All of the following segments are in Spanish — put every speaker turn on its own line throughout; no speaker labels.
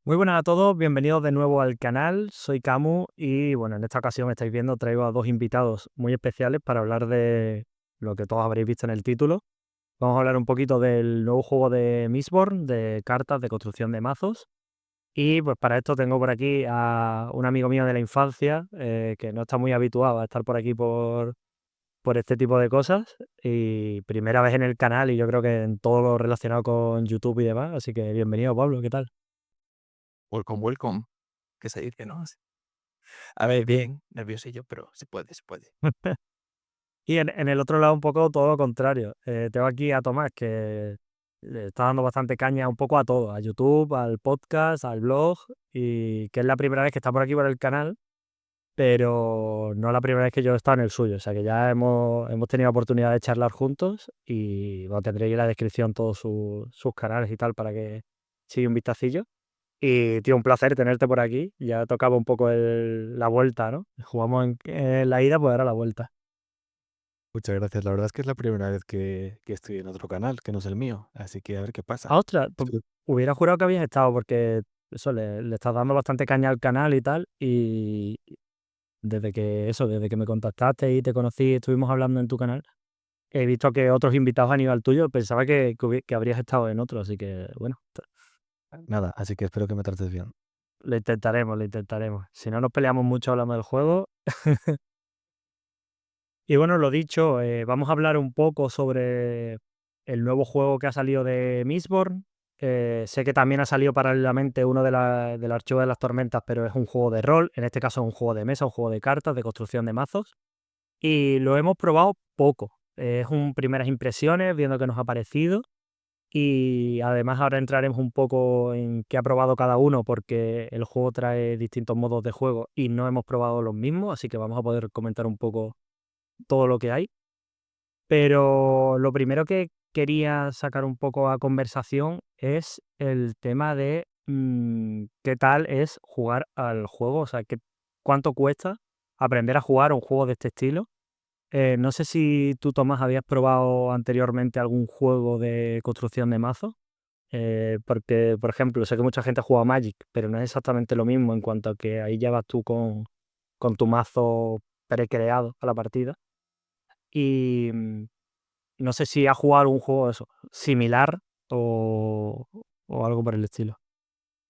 Muy buenas a todos, bienvenidos de nuevo al canal. Soy Camu y bueno, en esta ocasión estáis viendo, traigo a dos invitados muy especiales para hablar de lo que todos habréis visto en el título. Vamos a hablar un poquito del nuevo juego de Mistborn, de cartas, de construcción de mazos. Y pues para esto tengo por aquí a un amigo mío de la infancia, que no está muy habituado a estar por aquí por este tipo de cosas. Y primera vez en el canal y yo creo que en todo lo relacionado con YouTube y demás. Así que bienvenido, Pablo, ¿qué tal?
Welcome, welcome, que se dice, ¿no? A ver, bien, nerviosillo, pero se puede, se puede.
Y en el otro lado un poco todo lo contrario. Tengo aquí a Tomás que le está dando bastante caña un poco a todo, a YouTube, al podcast, al blog, y que es la primera vez que está por aquí por el canal, pero no la primera vez que yo he estado en el suyo. O sea que ya hemos tenido oportunidad de charlar juntos y bueno, tendréis en la descripción todos sus canales y tal para que siga un vistacillo. Y tío, un placer tenerte por aquí. Ya tocaba un poco la vuelta, ¿no? Jugamos en la ida, pues ahora la vuelta.
Muchas gracias. La verdad es que es la primera vez que estoy en otro canal, que no es el mío. Así que a ver qué
Ah,
pasa.
ostras, pues
Espero-
hubiera jurado que habías estado porque eso, le estás dando bastante caña al canal y tal. Y desde que me contactaste y te conocí, estuvimos hablando en tu canal, he visto que otros invitados han ido al tuyo. Pensaba que habrías estado en otro, así que bueno,
Nada, así que espero que me trates bien.
lo intentaremos, lo intentaremos. Si no nos peleamos mucho hablando del juego. Y bueno, lo dicho, vamos a hablar un poco sobre el nuevo juego que ha salido de Mistborn. Sé que también ha salido paralelamente uno del Archivo de las Tormentas, pero es un juego de rol, en este caso es un juego de mesa, un juego de cartas, de construcción de mazos. Y lo hemos probado poco. Es un primeras impresiones, viendo qué nos ha parecido. Y además ahora entraremos un poco en qué ha probado cada uno, porque el juego trae distintos modos de juego y no hemos probado los mismos, así que vamos a poder comentar un poco todo lo que hay. Pero lo primero que quería sacar un poco a conversación es el tema de, qué tal es jugar al juego, o sea, cuánto cuesta aprender a jugar a un juego de este estilo. No sé si tú, Tomás, habías probado anteriormente algún juego de construcción de mazo, porque, por ejemplo, sé que mucha gente ha jugado Magic, pero no es exactamente lo mismo en cuanto a que ahí ya vas tú con tu mazo precreado a la partida. Y, no sé si has jugado algún juego eso, similar o o algo por el estilo.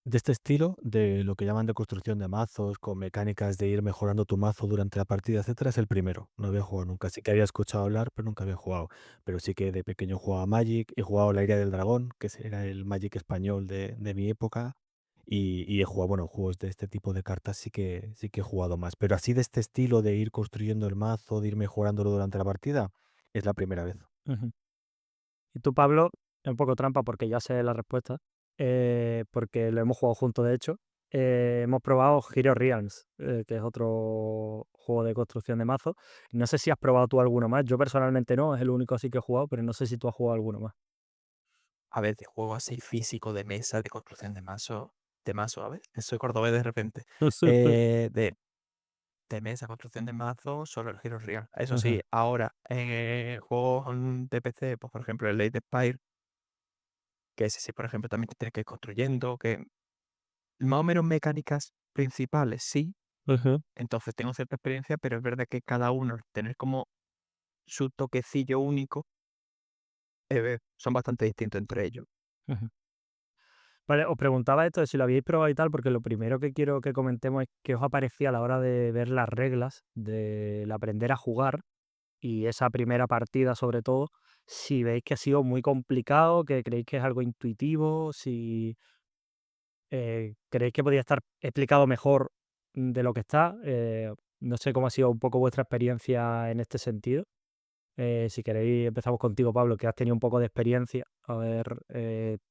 De este estilo, de lo que llaman de construcción de mazos, con mecánicas de ir mejorando tu mazo durante la partida, etcétera, es el primero. No había jugado nunca. Sí que había escuchado hablar, pero nunca había jugado. Pero sí que de pequeño jugaba Magic, he jugado la Ira del Dragón, que era el Magic español de mi época. Y he jugado, bueno, juegos de este tipo de cartas sí que he jugado más. Pero así de este estilo de ir construyendo el mazo, de ir mejorándolo durante la partida, es la primera vez.
Ujú. Y tú, Pablo, es un poco trampa porque ya sé la respuesta, porque lo hemos jugado juntos, de hecho. Hemos probado Hero Realms, que es otro juego de construcción de mazo. No sé si has probado tú alguno más. Yo personalmente no, es el único así que he jugado, pero no sé si tú has jugado alguno más.
A ver, de juego así físico, de mesa, de construcción de mazo, a ver, soy cordobés de repente. De mesa, construcción de mazo, solo el Hero Real. Eso sí,
Ajá,
ahora en juegos de PC, pues por ejemplo el Slay the Spire, que ese sí, por ejemplo, también te tienes que ir construyendo, que más o menos mecánicas principales, sí.
ajá,
Entonces tengo cierta experiencia, pero es verdad que cada uno, tener como su toquecillo único, son bastante distintos entre ellos.
ajá. Vale, os preguntaba esto de si lo habíais probado y tal, porque lo primero que quiero que comentemos es qué os aparecía a la hora de ver las reglas, del aprender a jugar y esa primera partida sobre todo, si veis que ha sido muy complicado, que creéis que es algo intuitivo, si creéis que podría estar explicado mejor de lo que está. No sé cómo ha sido un poco vuestra experiencia en este sentido. Si queréis, empezamos contigo, Pablo, que has tenido un poco de experiencia. A ver,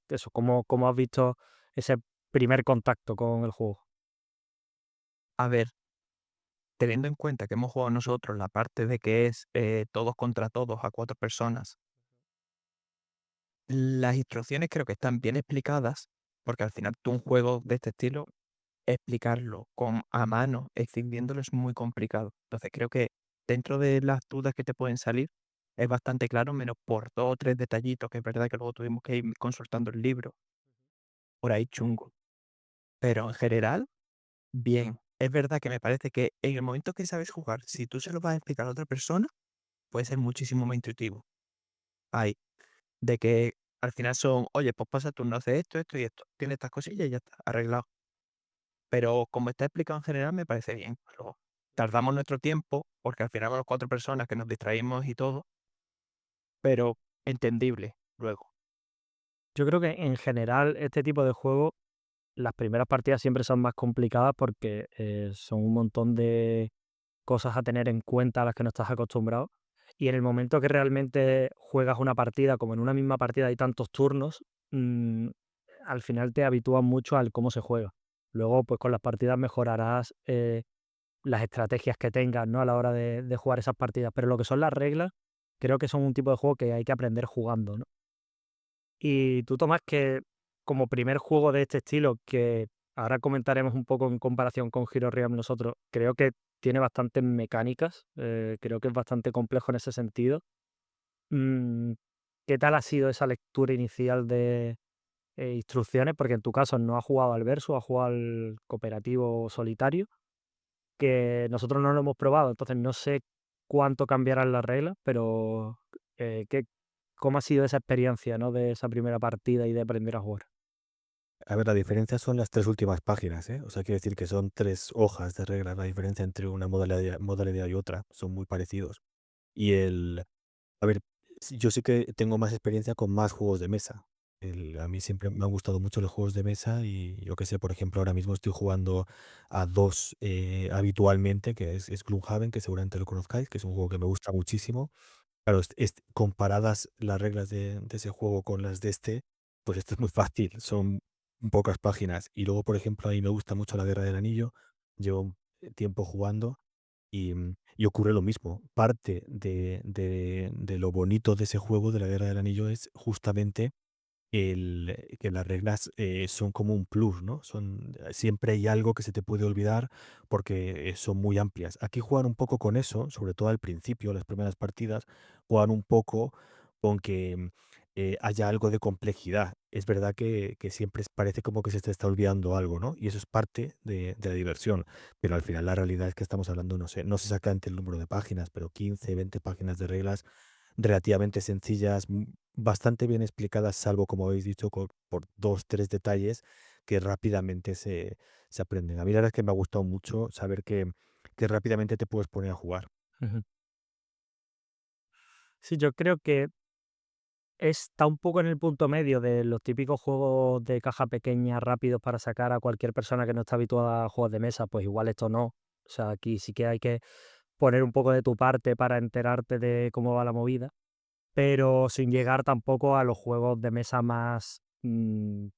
eso, cómo has visto ese primer contacto con el juego?
A ver, teniendo en cuenta que hemos jugado nosotros la parte de que es todos contra todos a cuatro personas, las instrucciones creo que están bien explicadas, porque al final tú un juego de este estilo, explicarlo con a mano, escribiéndolo es muy complicado. Entonces creo que dentro de las dudas que te pueden salir, es bastante claro, menos por dos o tres detallitos, que es verdad que luego tuvimos que ir consultando el libro, por ahí chungo.
pero en general, bien. Es verdad que me parece que en el momento que sabes jugar, si tú se lo vas a explicar a otra persona, puede ser muchísimo más intuitivo. Ahí, de que al final son, oye, pues pasa tú, no haces esto, esto y esto. Tiene estas cosillas y ya está, arreglado. Pero como está explicado en general, me parece bien. Pero tardamos nuestro tiempo, porque al final somos 4 personas que nos distraímos y todo, pero entendible luego.
Yo creo que en general este tipo de juegos, las primeras partidas siempre son más complicadas porque son un montón de cosas a tener en cuenta a las que no estás acostumbrado. Y en el momento que realmente juegas una partida, como en una misma partida hay tantos turnos, mm, al final te habitúas mucho al cómo se juega. Luego, pues con las partidas mejorarás las estrategias que tengas, ¿no? A la hora de jugar esas partidas. Pero lo que son las reglas, creo que son un tipo de juego que hay que aprender jugando, ¿no? Y tú, Tomás, que como primer juego de este estilo, que ahora comentaremos un poco en comparación con Hero Realm nosotros, creo que tiene bastantes mecánicas, creo que es bastante complejo en ese sentido. Mm, ¿Qué tal ha sido esa lectura inicial de instrucciones? Porque en tu caso no has jugado al verso, has jugado al cooperativo solitario, que nosotros no lo hemos probado, entonces no sé cuánto cambiarán las reglas, pero ¿qué, cómo ha sido esa experiencia, ¿no? De esa primera partida y de aprender a jugar.
A ver, la diferencia son las 3 últimas páginas, ¿eh? O sea, quiere decir que son 3 hojas de reglas, la diferencia entre una modalidad y otra, son muy parecidos. Y el A ver, yo sí que tengo más experiencia con más juegos de mesa. A mí siempre me han gustado mucho los juegos de mesa y yo qué sé, por ejemplo, ahora mismo estoy jugando a 2 habitualmente, que es Gloomhaven, que seguramente lo conozcáis, que es un juego que me gusta muchísimo. Claro, comparadas las reglas de ese juego con las de este, pues esto es muy fácil, son pocas páginas. Y luego, por ejemplo, a mí me gusta mucho la Guerra del Anillo, llevo tiempo jugando y ocurre lo mismo. Parte de lo bonito de ese juego, de la Guerra del Anillo, es justamente que las reglas, son como un plus, ¿no? Siempre hay algo que se te puede olvidar porque, son muy amplias. Aquí juegan un poco con eso, sobre todo al principio, las primeras partidas, juegan un poco con que, haya algo de complejidad. Es verdad que siempre parece como que se te está olvidando algo, ¿no? Y eso es parte de la diversión, pero al final la realidad es que estamos hablando, no sé exactamente el número de páginas, pero 15, 20 páginas de reglas relativamente sencillas, bastante bien explicadas, salvo, como habéis dicho, por 2 3 detalles que rápidamente se aprenden. A mí la verdad es que me ha gustado mucho saber que rápidamente te puedes poner a jugar.
Ujú. Sí, yo creo que está un poco en el punto medio de los típicos juegos de caja pequeña rápidos para sacar a cualquier persona que no está habituada a juegos de mesa, pues igual esto no. O sea, aquí sí que hay que poner un poco de tu parte para enterarte de cómo va la movida, pero sin llegar tampoco a los juegos de mesa más,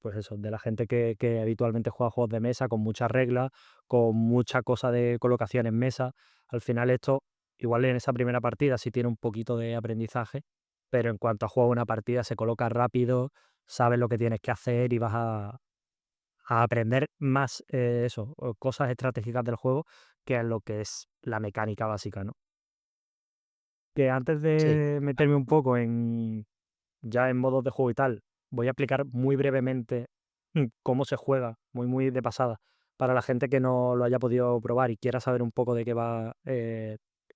pues eso, de la gente que habitualmente juega juegos de mesa con muchas reglas, con mucha cosa de colocación en mesa. Al final esto, igual en esa primera partida sí tiene un poquito de aprendizaje, pero en cuanto a juego una partida se coloca rápido, sabes lo que tienes que hacer y vas a aprender más eso, o cosas estratégicas del juego que a lo que es la mecánica básica, ¿no? Que antes
Sí.
de meterme un poco en ya en modos de juego y tal, voy a explicar muy brevemente cómo se juega, muy, muy de pasada, para la gente que no lo haya podido probar y quiera saber un poco de qué va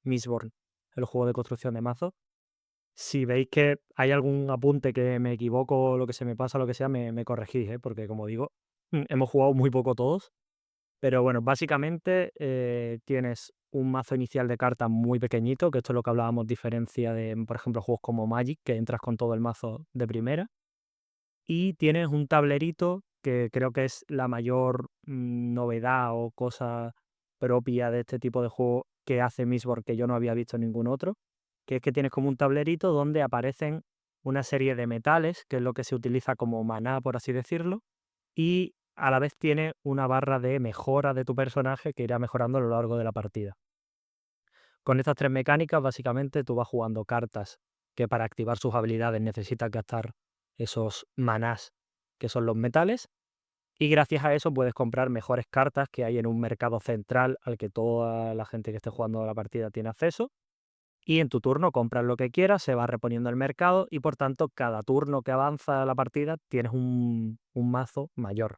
Mistborn, el juego de construcción de mazos. Si veis que hay algún apunte que me equivoco o lo que se me pasa, lo que sea, me corregís, ¿eh? Porque como digo, hemos jugado muy poco todos, pero bueno, básicamente tienes un mazo inicial de cartas muy pequeñito, que esto es lo que hablábamos, diferencia de, por ejemplo, juegos como Magic, que entras con todo el mazo de primera. Y tienes un tablerito que creo que es la mayor novedad o cosa propia de este tipo de juego que hace Mistborn que yo no había visto en ningún otro, que es que tienes como un tablerito donde aparecen una serie de metales, que es lo que se utiliza como maná, por así decirlo, y a la vez tiene una barra de mejora de tu personaje que irá mejorando a lo largo de la partida. Con estas tres mecánicas, básicamente, tú vas jugando cartas que para activar sus habilidades necesitas gastar esos manás, que son los metales, y gracias a eso puedes comprar mejores cartas que hay en un mercado central al que toda la gente que esté jugando la partida tiene acceso. Y en tu turno compras lo que quieras, se va reponiendo el mercado y por tanto cada turno que avanza la partida tienes un mazo mayor.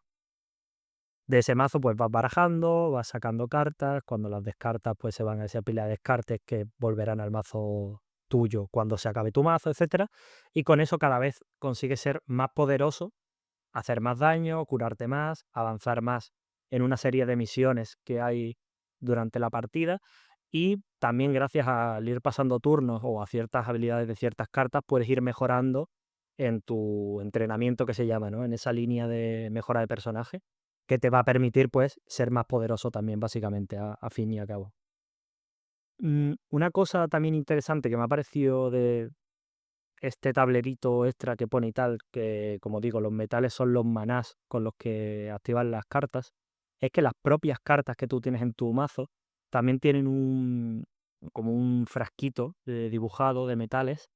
De ese mazo pues vas barajando, vas sacando cartas, cuando las descartas pues se van a esa pila de descartes que volverán al mazo tuyo cuando se acabe tu mazo, etcétera. Y con eso cada vez consigues ser más poderoso, hacer más daño, curarte más, avanzar más en una serie de misiones que hay durante la partida. Y también gracias al ir pasando turnos o a ciertas habilidades de ciertas cartas, puedes ir mejorando en tu entrenamiento que se llama, ¿no? En esa línea de mejora de personaje, que te va a permitir, pues, ser más poderoso también, básicamente, a fin y a cabo. Una cosa también interesante que me ha parecido de este tablerito extra que pone y tal, que como digo, los metales son los manás con los que activan las cartas, es que las propias cartas que tú tienes en tu mazo también tienen como un frasquito dibujado de metales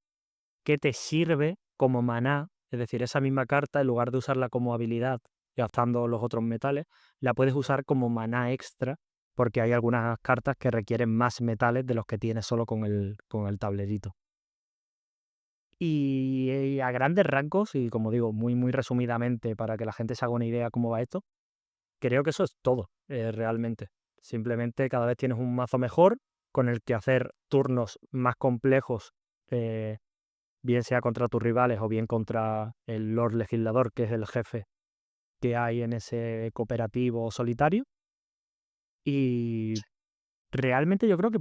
que te sirve como maná, es decir, esa misma carta, en lugar de usarla como habilidad gastando los otros metales, la puedes usar como maná extra, porque hay algunas cartas que requieren más metales de los que tienes solo con el tablerito. Y a grandes rasgos, y como digo, muy, muy resumidamente, para que la gente se haga una idea cómo va esto, creo que eso es todo, realmente. Simplemente cada vez tienes un mazo mejor con el que hacer turnos más complejos, eh, bien sea contra tus rivales o bien contra el Lord Legislador, que es el jefe que hay en ese cooperativo solitario. Y realmente yo creo que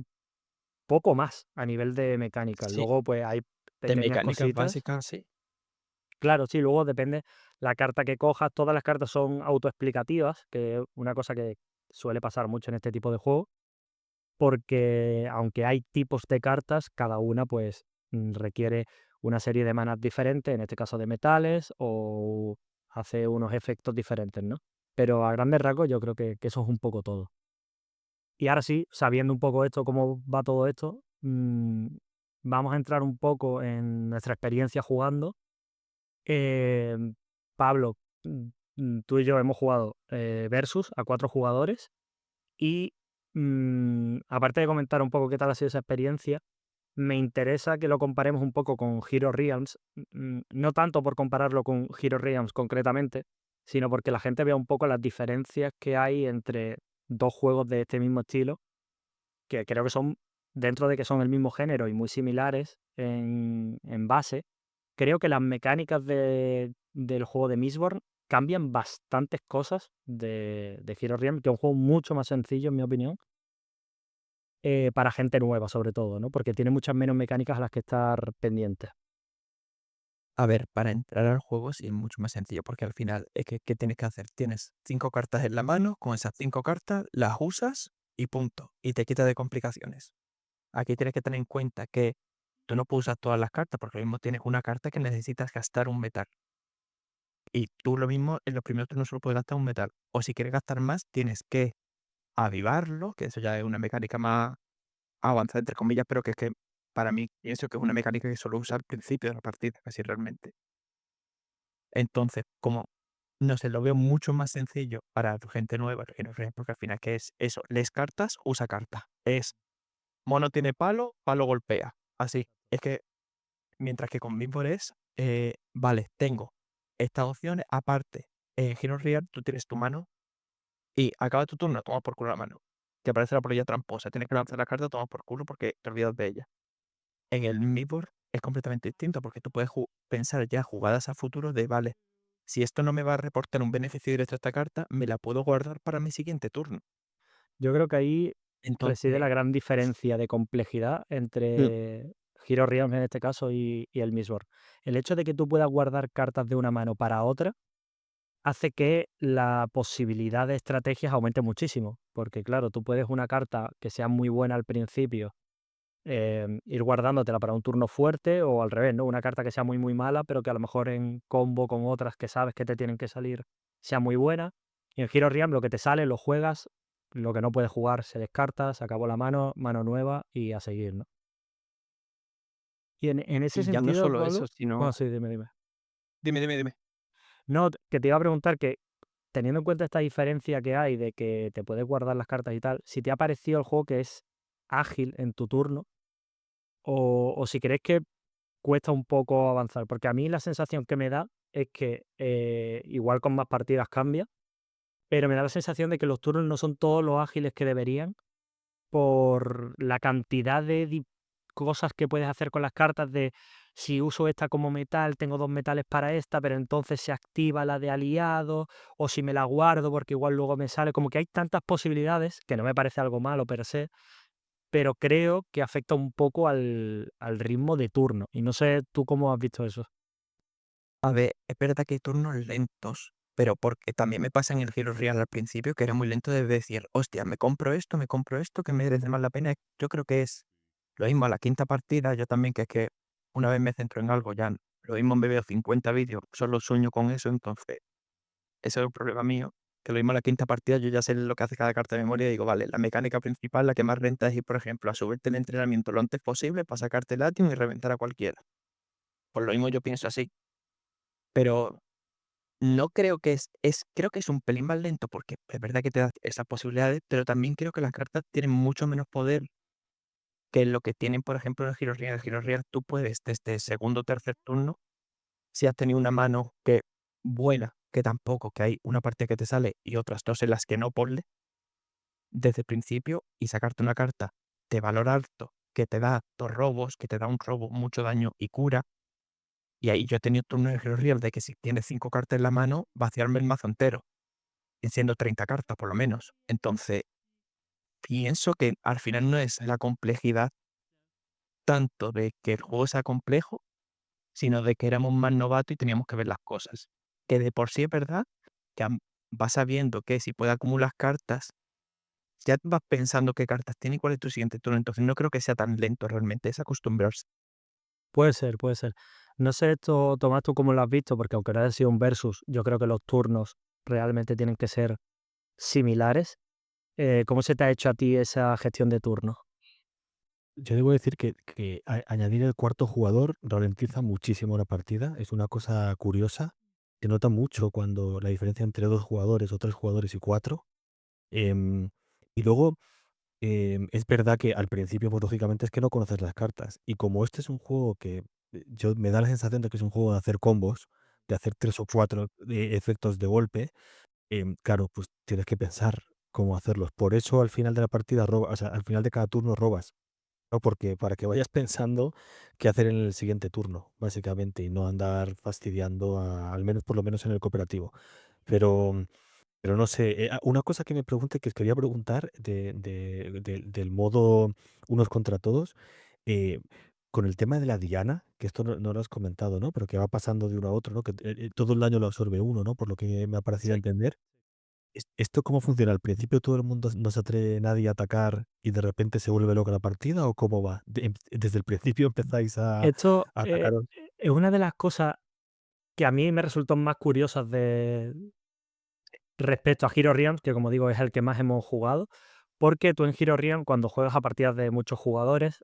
poco más a nivel de mecánica.
Sí,
Luego, pues hay
de
pequeñas
mecánicas
cositas.
básicas, sí.
Claro, sí, luego depende la carta que cojas. Todas las cartas son autoexplicativas, que es una cosa que suele pasar mucho en este tipo de juegos, porque aunque hay tipos de cartas, cada una pues requiere una serie de manas diferentes, en este caso de metales, o hace unos efectos diferentes, ¿no? Pero a grandes rasgos yo creo que eso es un poco todo. Y ahora sí, sabiendo un poco esto, cómo va todo esto, vamos a entrar un poco en nuestra experiencia jugando. Em, Pablo, tú y yo hemos jugado versus a 4 jugadores y aparte de comentar un poco qué tal ha sido esa experiencia, me interesa que lo comparemos un poco con Hero Realms, no tanto por compararlo con Hero Realms concretamente, sino porque la gente vea un poco las diferencias que hay entre dos juegos de este mismo estilo, que creo que son, dentro de que son el mismo género y muy similares en base, creo que las mecánicas del juego de Mistborn cambian bastantes cosas de Hero Realms, que es un juego mucho más sencillo, en mi opinión, para gente nueva, sobre todo, ¿no? Porque tiene muchas menos mecánicas a las que estar pendientes.
A ver, para entrar al juego sí es mucho más sencillo, porque al final es que ¿qué tienes que hacer? Tienes 5 cartas en la mano, con esas 5 cartas las usas y punto, y te quita de complicaciones. Aquí tienes que tener en cuenta que tú no puedes usar todas las cartas, porque lo mismo tienes una carta que necesitas gastar un metal. Y tú lo mismo en los primeros turnos solo puedes gastar un metal. O si quieres gastar más, tienes que avivarlo, que eso ya es una mecánica más avanzada, entre comillas, pero que es que para mí pienso que es una mecánica que solo usa al principio de la partida, casi realmente. Entonces, como no sé, lo veo mucho más sencillo para gente nueva, que no sé, porque al final que es eso, lees cartas, usa cartas. Es mono tiene palo, palo golpea. Así. Es que mientras que con Beanport es, vale, tengo estas opciones, aparte, en Hero Real tú tienes tu mano y acaba tu turno, toma por culo la mano. Te aparece la polilla tramposa, tienes que lanzar la carta, toma por culo porque te olvidas de ella. En el Midboard es completamente distinto porque tú puedes pensar ya jugadas a futuro de, vale, si esto no me va a reportar un beneficio directo a esta carta, me la puedo guardar para mi siguiente turno.
Yo creo que ahí reside
Entonces,
la gran diferencia de complejidad
mm,
entre Hero Realms en este caso y el Mistborn. El hecho de que tú puedas guardar cartas de una mano para otra hace que la posibilidad de estrategias aumente muchísimo. Porque claro, tú puedes una carta que sea muy buena al principio, ir guardándotela para un turno fuerte o al revés, ¿no? Una carta que sea muy muy mala, pero que a lo mejor en combo con otras que sabes que te tienen que salir sea muy buena. Y en Hero Realms lo que te sale lo juegas, lo que no puedes jugar se descarta, se acabó la mano, mano nueva y a seguir, ¿no? Y en ese
y ya no
sentido,
solo eso,
Pablo, bueno,
sino...
sí, dime, dime.
Dime.
No, que te iba a preguntar que teniendo en cuenta esta diferencia que hay de que te puedes guardar las cartas y tal, si te ha parecido el juego que es ágil en tu turno o si crees que cuesta un poco avanzar, porque a mí la sensación que me da es que igual con más partidas cambia, pero me da la sensación de que los turnos no son todos los ágiles que deberían por la cantidad de cosas que puedes hacer con las cartas de si uso esta como metal, tengo 2 metales para esta, pero entonces se activa la de aliado, o si me la guardo porque igual luego me sale. Como que hay tantas posibilidades, que no me parece algo malo per se, pero creo que afecta un poco al ritmo de turno. Y no sé tú cómo has visto eso.
A ver, es verdad que hay turnos lentos, pero porque también me pasa en el Giro Real al principio, que era muy lento de decir, hostia, me compro esto, que merece más la pena. Yo creo que es lo mismo a la quinta partida, yo también, que es que una vez me centro en algo, ya lo mismo me veo 50 vídeos, solo sueño con eso, entonces ese es el problema mío, que lo mismo a la quinta partida yo ya sé lo que hace cada carta de memoria y digo, vale, la mecánica principal, la que más renta es ir, por ejemplo, a subirte el entrenamiento lo antes posible para sacarte el Latium y reventar a cualquiera. Por lo mismo yo pienso así, pero no creo que creo que es un pelín más lento porque es verdad que te da esas posibilidades, pero también creo que las cartas tienen mucho menos poder que lo que tienen, por ejemplo, en el Giro Real. En el Giro Real tú puedes, desde segundo o tercer turno, si has tenido una mano que buena, que tampoco, que hay una partida que te sale y otras dos en las que no ponle, desde el principio y sacarte una carta de valor alto que te da 2 robos, que te da un robo, mucho daño y cura. Y ahí yo he tenido turno en el Hero Real de que si tienes 5 cartas en la mano, vaciarme el mazo entero, y siendo 30 cartas por lo menos. Entonces, pienso que al final no es la complejidad tanto de que el juego sea complejo, sino de que éramos más novatos y teníamos que ver las cosas. Que de por sí es verdad que vas sabiendo que si puedes acumular cartas, ya vas pensando qué cartas tiene y cuál es tu siguiente turno. Entonces no creo que sea tan lento realmente, es acostumbrarse.
Puede ser, puede ser. No sé esto, Tomás, tú cómo lo has visto, porque aunque no haya sido un versus, yo creo que los turnos realmente tienen que ser similares. ¿Cómo se te ha hecho a ti esa gestión de turnos?
Yo debo decir que añadir el cuarto jugador ralentiza muchísimo la partida. Es una cosa curiosa. Se nota mucho cuando la diferencia entre 2 jugadores o 3 jugadores y 4. Em, y luego, es verdad que al principio, pues, lógicamente, es que no conoces las cartas. Y como este es un juego que, yo me da la sensación de que es un juego de hacer combos, de hacer 3 o 4 efectos de golpe, claro, pues tienes que pensar cómo hacerlos. Por eso al final de la partida o sea, al final de cada turno robas. ¿No? Porque para que vayas pensando qué hacer en el siguiente turno, básicamente, y no andar fastidiando al menos, por lo menos en el cooperativo. Pero, pero no sé, una cosa que me pregunté, que os quería preguntar del modo unos contra todos, eh, con el tema de la diana, que esto no lo has comentado, ¿no? Pero que va pasando de uno a otro, ¿no? Que todo el daño lo absorbe uno, ¿no? Por lo que me ha parecido
Sí.
entender. ¿Esto cómo funciona? ¿Al principio todo el mundo no se atreve nadie a atacar y de repente se vuelve loca la partida o cómo va? ¿Desde el principio empezáis a
Esto
atacaros?
es una de las cosas que a mí me resultan más curiosas respecto a Hero Realms, que como digo es el que más hemos jugado, porque tú en Hero Realms, cuando juegas a partidas de muchos jugadores,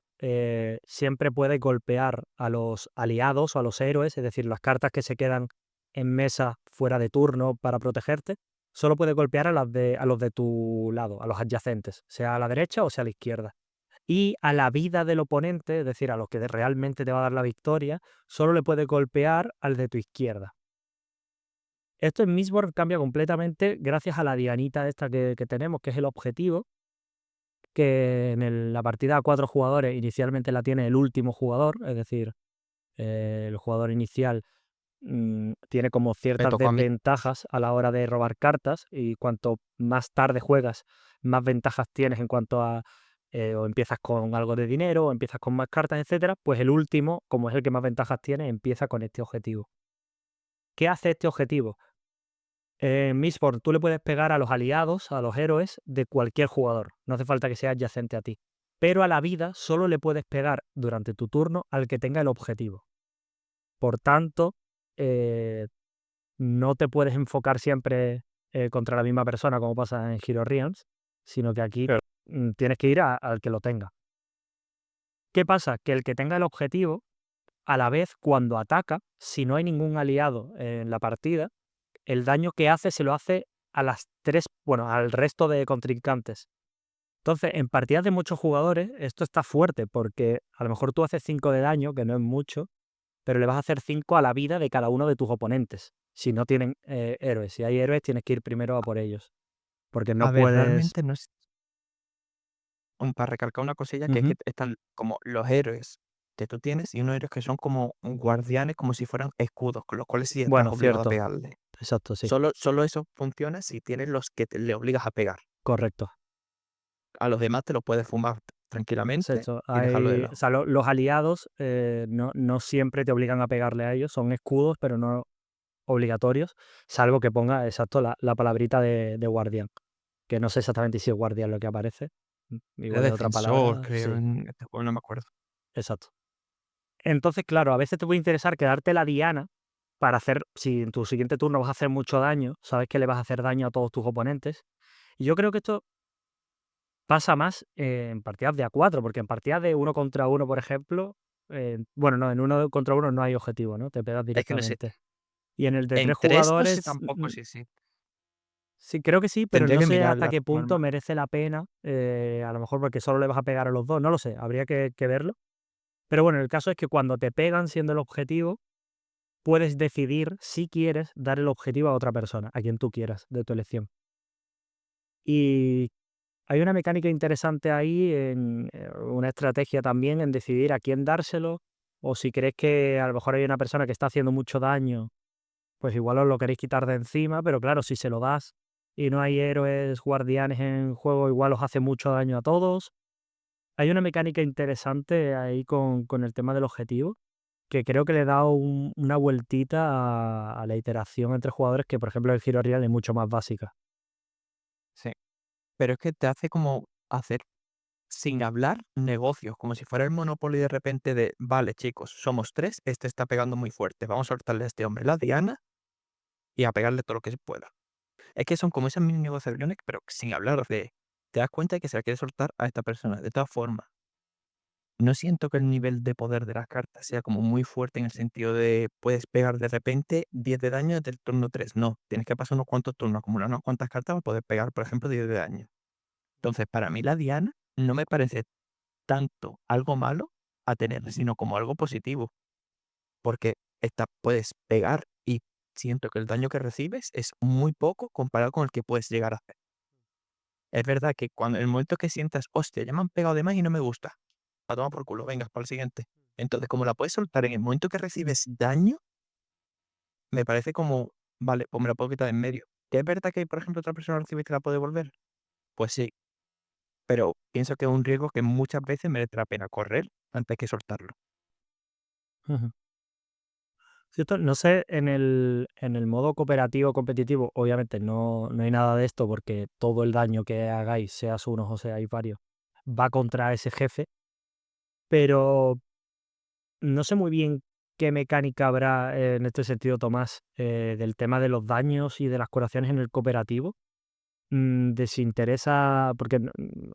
siempre puedes golpear a los aliados o a los héroes, es decir, las cartas que se quedan en mesa fuera de turno para protegerte, solo puedes golpear a los de tu lado, a los adyacentes, sea a la derecha o sea a la izquierda. Y a la vida del oponente, es decir, a lo que realmente te va a dar la victoria, solo le puedes golpear al de tu izquierda. Esto en Mistborn cambia completamente gracias a la dianita esta que tenemos, que es el objetivo, que en la partida a 4 jugadores inicialmente la tiene el último jugador, es decir, el jugador inicial tiene como
Me
ciertas
tocó a mí.
desventajas a la hora de robar cartas y cuanto más tarde juegas, más ventajas tienes en cuanto a o empiezas con algo de dinero o empiezas con más cartas, etcétera, pues el último, como es el que más ventajas tiene, empieza con este objetivo. ¿Qué hace este objetivo? En Mistborn tú le puedes pegar a los aliados, a los héroes de cualquier jugador. No hace falta que sea adyacente a ti. Pero a la vida solo le puedes pegar durante tu turno al que tenga el objetivo. Por tanto, eh, no te puedes enfocar siempre contra la misma persona como pasa en Hero Realms, sino que aquí
Claro.
tienes que ir al que lo tenga. ¿Qué pasa? Que el que tenga el objetivo, a la vez cuando ataca, si no hay ningún aliado en la partida, el daño que hace se lo hace a las tres, bueno, al resto de contrincantes. Entonces, en partidas de muchos jugadores, esto está fuerte porque a lo mejor tú haces 5 de daño, que no es mucho, pero le vas a hacer 5 a la vida de cada uno de tus oponentes. Si no tienen héroes, si hay héroes, tienes que ir primero a por ellos. Porque no
A ver,
puedes...
realmente no es para recalcar una cosilla, que es que
Ujú.
están como los héroes que tú tienes y unos héroes que son como guardianes, como si fueran escudos, con los cuales sí estás
Bueno,
obligado a
cierto.
pegarle.
Exacto, sí.
Solo eso funciona si tienes los que le obligas a pegar.
Correcto.
A los demás te los puedes fumar tranquilamente
Exacto.
y dejarlo de
O
lado.
sea, los aliados no siempre te obligan a pegarle a ellos, son escudos, pero no obligatorios, salvo que ponga, exacto, la palabrita de guardián, que no sé exactamente si es guardián lo que aparece,
Era
igual es otra
defensor,
palabra,
creo,
sí,
en este juego, no me acuerdo.
exacto. Entonces, claro, a veces te puede interesar quedarte la diana para hacer, si en tu siguiente turno vas a hacer mucho daño, sabes que le vas a hacer daño a todos tus oponentes. Y yo creo que esto pasa más en partidas de A4, porque en partidas de uno contra uno, por ejemplo, bueno, no, en uno contra uno no hay objetivo, ¿no? Te pegas
Es que no sé,
directamente. Y en el de
en
tres
3 no sé
jugadores,
tampoco si sí.
sí, creo que sí, pero
Tendría
no
que
sé hasta
mirarla
qué
con
punto
calma.
merece la pena, a lo mejor porque solo le vas a pegar a los dos, no lo sé, habría que verlo. Pero bueno, el caso es que cuando te pegan siendo el objetivo, puedes decidir si quieres dar el objetivo a otra persona, a quien tú quieras, de tu elección. Y hay una mecánica interesante ahí, una estrategia también en decidir a quién dárselo, o si crees que a lo mejor hay una persona que está haciendo mucho daño, pues igual os lo queréis quitar de encima, pero claro, si se lo das y no hay héroes guardianes en juego, igual os hace mucho daño a todos. Hay una mecánica interesante ahí con el tema del objetivo, que creo que le da una vueltita a la iteración entre jugadores que, por ejemplo, el Hero Real es mucho más básica.
Sí, pero es que te hace como hacer, sin hablar, negocios, como si fuera el Monopoly de repente de, vale, chicos, somos 3, este está pegando muy fuerte, vamos a soltarle a este hombre la diana y a pegarle todo lo que se pueda. Es que son como esas mini negociaciones, pero sin hablar de, te das cuenta de que se la quiere soltar a esta persona. De todas formas, no siento que el nivel de poder de las cartas sea como muy fuerte en el sentido de puedes pegar de repente 10 de daño desde el turno 3. No, tienes que pasar unos cuantos turnos, acumular unas cuantas cartas para poder pegar, por ejemplo, 10 de daño. Entonces, para mí la diana no me parece tanto algo malo a tener, sino como algo positivo, porque puedes pegar y siento que el daño que recibes es muy poco comparado con el que puedes llegar a hacer. Es verdad que cuando en el momento que sientas, hostia, ya me han pegado de más y no me gusta, a tomar por culo, vengas para el siguiente. Entonces, como la puedes soltar en el momento que recibes daño, me parece como, vale, pues me la puedo quitar de en medio. ¿Que es verdad que, por ejemplo, otra persona recibe y te la puede devolver? Pues sí, pero pienso que es un riesgo que muchas veces merece la pena correr antes que soltarlo.
Ujú. Cierto, no sé, en el modo cooperativo competitivo, obviamente no hay nada de esto porque todo el daño que hagáis, seas unos o seáis varios, va contra ese jefe, pero no sé muy bien qué mecánica habrá en este sentido, Tomás, del tema de los daños y de las curaciones en el cooperativo. Desinteresa, porque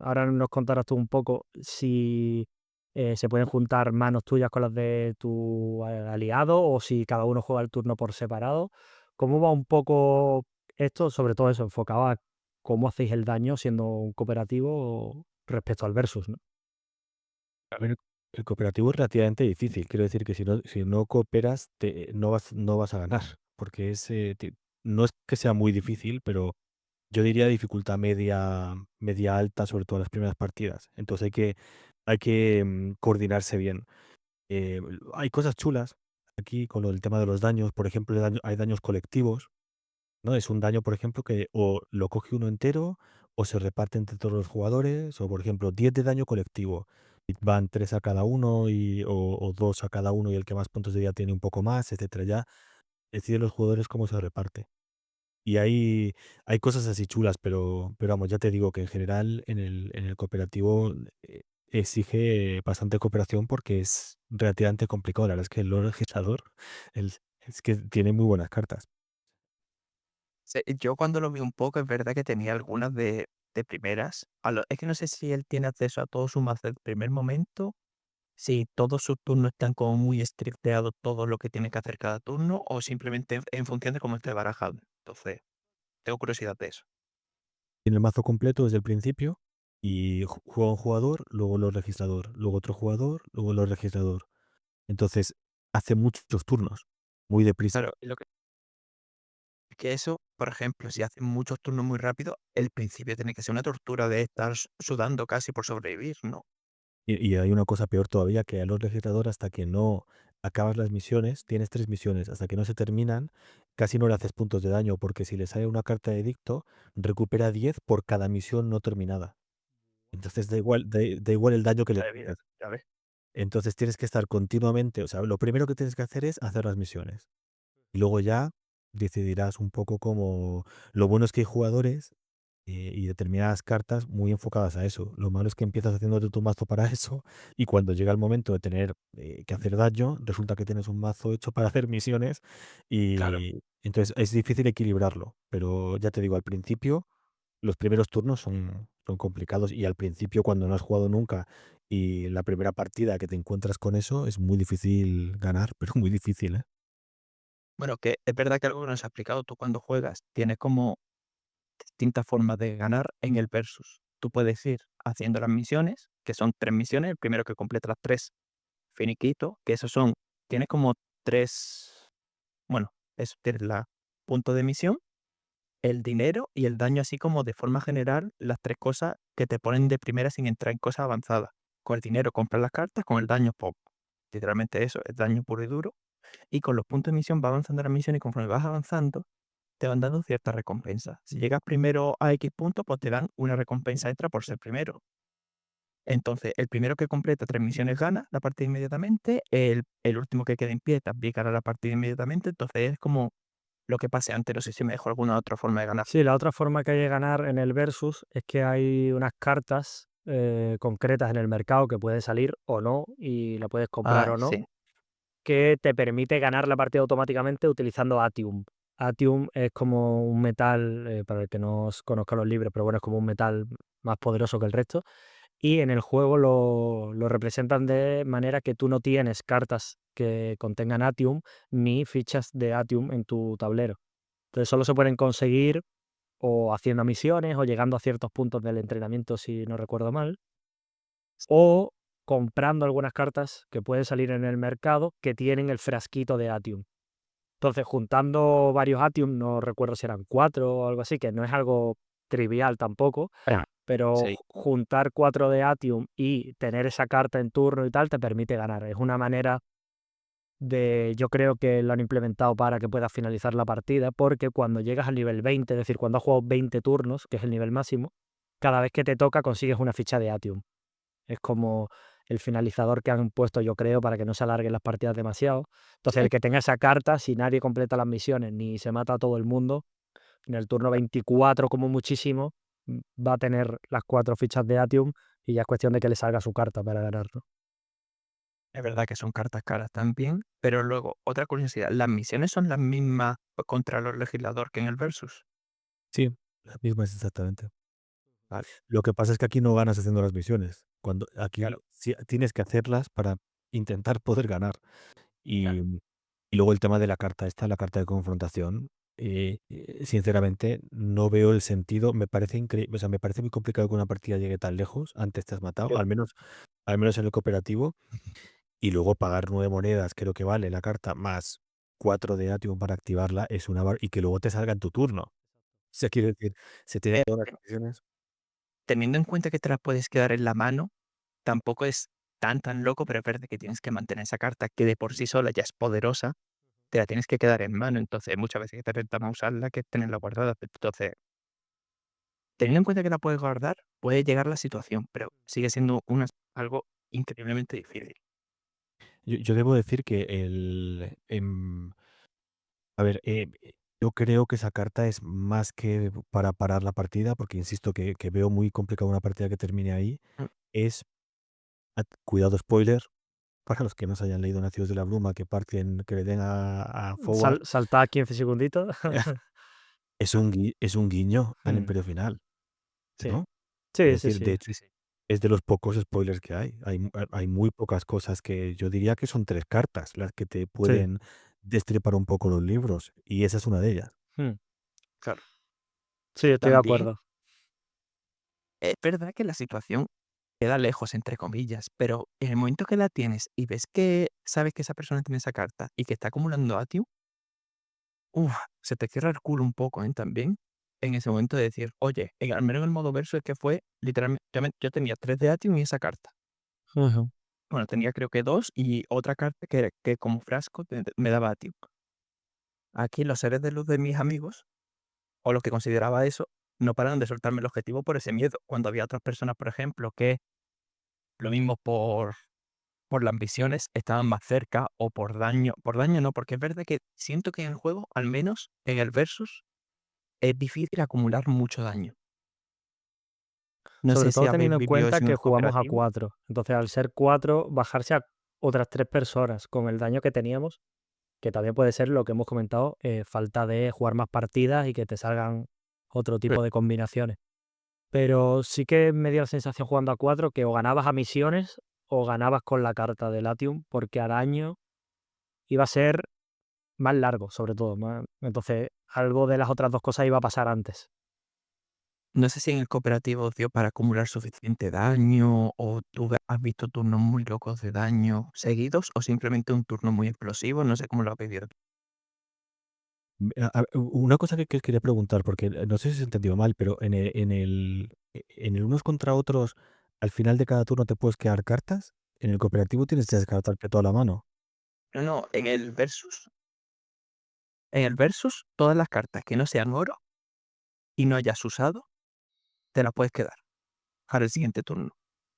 ahora nos contarás tú un poco si se pueden juntar manos tuyas con las de tu aliado o si cada uno juega el turno por separado. ¿Cómo va un poco esto? Sobre todo eso, enfocado a cómo hacéis el daño siendo un cooperativo respecto al versus, ¿no?
A ver, el cooperativo es relativamente difícil. Quiero decir que si no cooperas, no vas a ganar. Porque no es que sea muy difícil, pero yo diría dificultad media alta, sobre todo en las primeras partidas. Entonces hay que coordinarse bien. Hay cosas chulas aquí con lo del tema de los daños. Por ejemplo, hay daños colectivos, ¿no? Es un daño, por ejemplo, que o lo coge uno entero o se reparte entre todos los jugadores, o por ejemplo, 10 de daño colectivo. Y van 3 a cada uno o 2 a cada uno y el que más puntos de vida tiene un poco más, etcétera. Ya deciden los jugadores cómo se reparte. Y hay cosas así chulas, pero vamos, ya te digo que en general en el cooperativo exige bastante cooperación porque es relativamente complicado. La verdad es que el Lord Legislador el- es que tiene muy buenas cartas.
Sí, yo cuando lo vi un poco, es verdad que tenía algunas de primeras. Es que no sé si él tiene acceso a todo su mazo del primer momento, si todos sus turnos están como muy estricteados todo lo que tiene que hacer cada turno, o simplemente en función de cómo esté barajado. Entonces, tengo curiosidad de eso.
Tiene el mazo completo desde el principio y juega un jugador, luego Lord Registrador, luego otro jugador, luego Lord Registrador. Entonces hace muchos turnos, muy deprisa.
Claro, y lo que que eso, por ejemplo, si haces muchos turnos muy rápido, el principio tiene que ser una tortura de estar sudando casi por sobrevivir, ¿no?
Y hay una cosa peor todavía, que a los legisladores, hasta que no acabas las misiones, tienes 3 misiones, hasta que no se terminan, casi no le haces puntos de daño, porque si le sale una carta de edicto, recupera 10 por cada misión no terminada. Entonces da igual el daño que le
De vida,
pongas.
ya ves.
Entonces tienes que estar continuamente, o sea, lo primero que tienes que hacer es hacer las misiones. Y luego ya decidirás un poco cómo. Lo bueno es que hay jugadores y determinadas cartas muy enfocadas a eso. Lo malo es que empiezas haciéndote tu mazo para eso y cuando llega el momento de tener que hacer daño, resulta que tienes un mazo hecho para hacer misiones
Claro.
y entonces es difícil equilibrarlo. Pero ya te digo, al principio, los primeros turnos son complicados y al principio cuando no has jugado nunca y la primera partida que te encuentras con eso es muy difícil ganar, pero muy difícil, ¿eh?
Bueno, que es verdad que algo que nos has explicado, tú cuando juegas tienes como distintas formas de ganar en el versus. Tú puedes ir haciendo las misiones, que son 3 misiones, el primero que completa las 3 finiquito, que esos son tienes como 3, bueno, eso, tienes la punto de misión, el dinero y el daño, así como de forma general, las 3 cosas que te ponen de primera sin entrar en cosas avanzadas. Con el dinero compras las cartas, con el daño poco. Literalmente eso, es daño puro y duro. Y con los puntos de misión va avanzando la misión y conforme vas avanzando, te van dando ciertas recompensas. Si llegas primero a X puntos, pues te dan una recompensa extra por ser primero. Entonces, el primero que completa 3 misiones gana la partida inmediatamente, el último que quede en pie también gana la partida inmediatamente, entonces es como lo que pasé antes, no sé si me dejó alguna otra forma de ganar.
Sí, la otra forma que hay de ganar en el versus es que hay unas cartas concretas en el mercado que pueden salir o no y la puedes comprar
Ay,
o no,
sí.
que te permite ganar la partida automáticamente utilizando Atium. Atium es como un metal, para el que no conozca los libros, pero bueno, es como un metal más poderoso que el resto. Y en el juego lo representan de manera que tú no tienes cartas que contengan Atium ni fichas de Atium en tu tablero. Entonces solo se pueden conseguir o haciendo misiones o llegando a ciertos puntos del entrenamiento, si no recuerdo mal, o comprando algunas cartas que pueden salir en el mercado que tienen el frasquito de Atium. Entonces, juntando varios Atium, no recuerdo si eran 4 o algo así, que no es algo trivial tampoco, pero
Sí,
juntar 4 de Atium y tener esa carta en turno y tal te permite ganar. Es una manera yo creo que lo han implementado para que puedas finalizar la partida, porque cuando llegas al nivel 20, es decir, cuando has jugado 20 turnos, que es el nivel máximo, cada vez que te toca consigues una ficha de Atium. Es como el finalizador que han puesto, yo creo, para que no se alarguen las partidas demasiado. Entonces,
sí.
el que tenga esa carta, si nadie completa las misiones ni se mata a todo el mundo, en el turno 24 como muchísimo, va a tener las 4 fichas de Atium y ya es cuestión de que le salga su carta para ganarlo.
Es verdad que son cartas caras también, pero luego, otra curiosidad, ¿las misiones son las mismas contra los legisladores que en el versus?
Sí, la misma es exactamente.
Vale,
Lo que pasa es que aquí no ganas haciendo las misiones. Cuando aquí
claro,
sí tienes que hacerlas para intentar poder ganar. Y,
claro.
y luego el tema de la carta esta, la carta de confrontación, sinceramente no veo el sentido. Me parece increíble, o sea, me parece muy complicado que una partida llegue tan lejos. Antes te has matado,
Yo,
al menos en el cooperativo. Y luego pagar 9 monedas, creo que vale la carta, más 4 de Atium para activarla, es y que luego te salga en tu turno. O sea, quiere decir, se tienen
eh,
todas las condiciones.
teniendo en cuenta que te las puedes quedar en la mano, tampoco es tan loco, pero es verdad que tienes que mantener esa carta que de por sí sola ya es poderosa, te la tienes que quedar en mano, entonces muchas veces que te renta usarla que tenerla guardada. Entonces, teniendo en cuenta que la puedes guardar, puede llegar la situación, pero sigue siendo algo increíblemente difícil.
Yo debo decir que a ver, yo creo que esa carta es más que para parar la partida, porque insisto que veo muy complicado una partida que termine ahí.
Mm,
Es, cuidado spoiler, para los que no se hayan leído Nacidos de la Bruma, que le den a forward,
Saltad 15 segunditos.
es un guiño al
Mm,
Imperio Final,
sí.
¿no? Es
Sí, sí,
decir, de
sí.
hecho, es de los pocos spoilers que hay. Hay muy pocas cosas que yo diría que son 3 cartas las que te
Sí.
pueden destripar un poco los libros, y esa es una de ellas.
Mm,
claro.
sí, estoy de
También
acuerdo.
es verdad que la situación queda lejos, entre comillas, pero en el momento que la tienes y ves que sabes que esa persona tiene esa carta y que está acumulando Atium, se te cierra el culo un poco, también, en ese momento de decir, oye, al menos en el modo verso es que fue literalmente, yo tenía 3 de Atium y esa carta.
Ujú.
Bueno, tenía creo que 2 y otra carta que como frasco me daba Atium. Aquí los seres de luz de mis amigos, o los que consideraba eso, no pararon de soltarme el objetivo por ese miedo. Cuando había otras personas, por ejemplo, que lo mismo por las ambiciones estaban más cerca o por daño no, porque es verdad que siento que en el juego, al menos en el Versus, es difícil acumular mucho daño. No sé
Sobre
si
todo
habéis
teniendo en
vivido
cuenta
eso en
que
el
jugamos a
cooperativo.
4. Entonces, al ser 4, bajarse a otras 3 personas con el daño que teníamos, que también puede ser lo que hemos comentado, falta de jugar más partidas y que te salgan otro
Sí.
tipo de combinaciones. Pero sí que me dio la sensación jugando a 4 que o ganabas a misiones o ganabas con la carta de Latium, porque a daño iba a ser más largo, sobre todo. Entonces, algo de las otras 2 cosas iba a pasar antes.
No sé si en el cooperativo os dio para acumular suficiente daño o tú has visto turnos muy locos de daño seguidos o simplemente un turno muy explosivo, no sé cómo lo habéis visto.
Una cosa que quería preguntar, porque no sé si se entendió mal, pero en el unos contra otros, al final de cada turno te puedes quedar cartas. En el cooperativo tienes que descartarte toda la mano.
No, no, en el Versus, todas las cartas que no sean oro y no hayas usado, te las puedes quedar para el siguiente turno.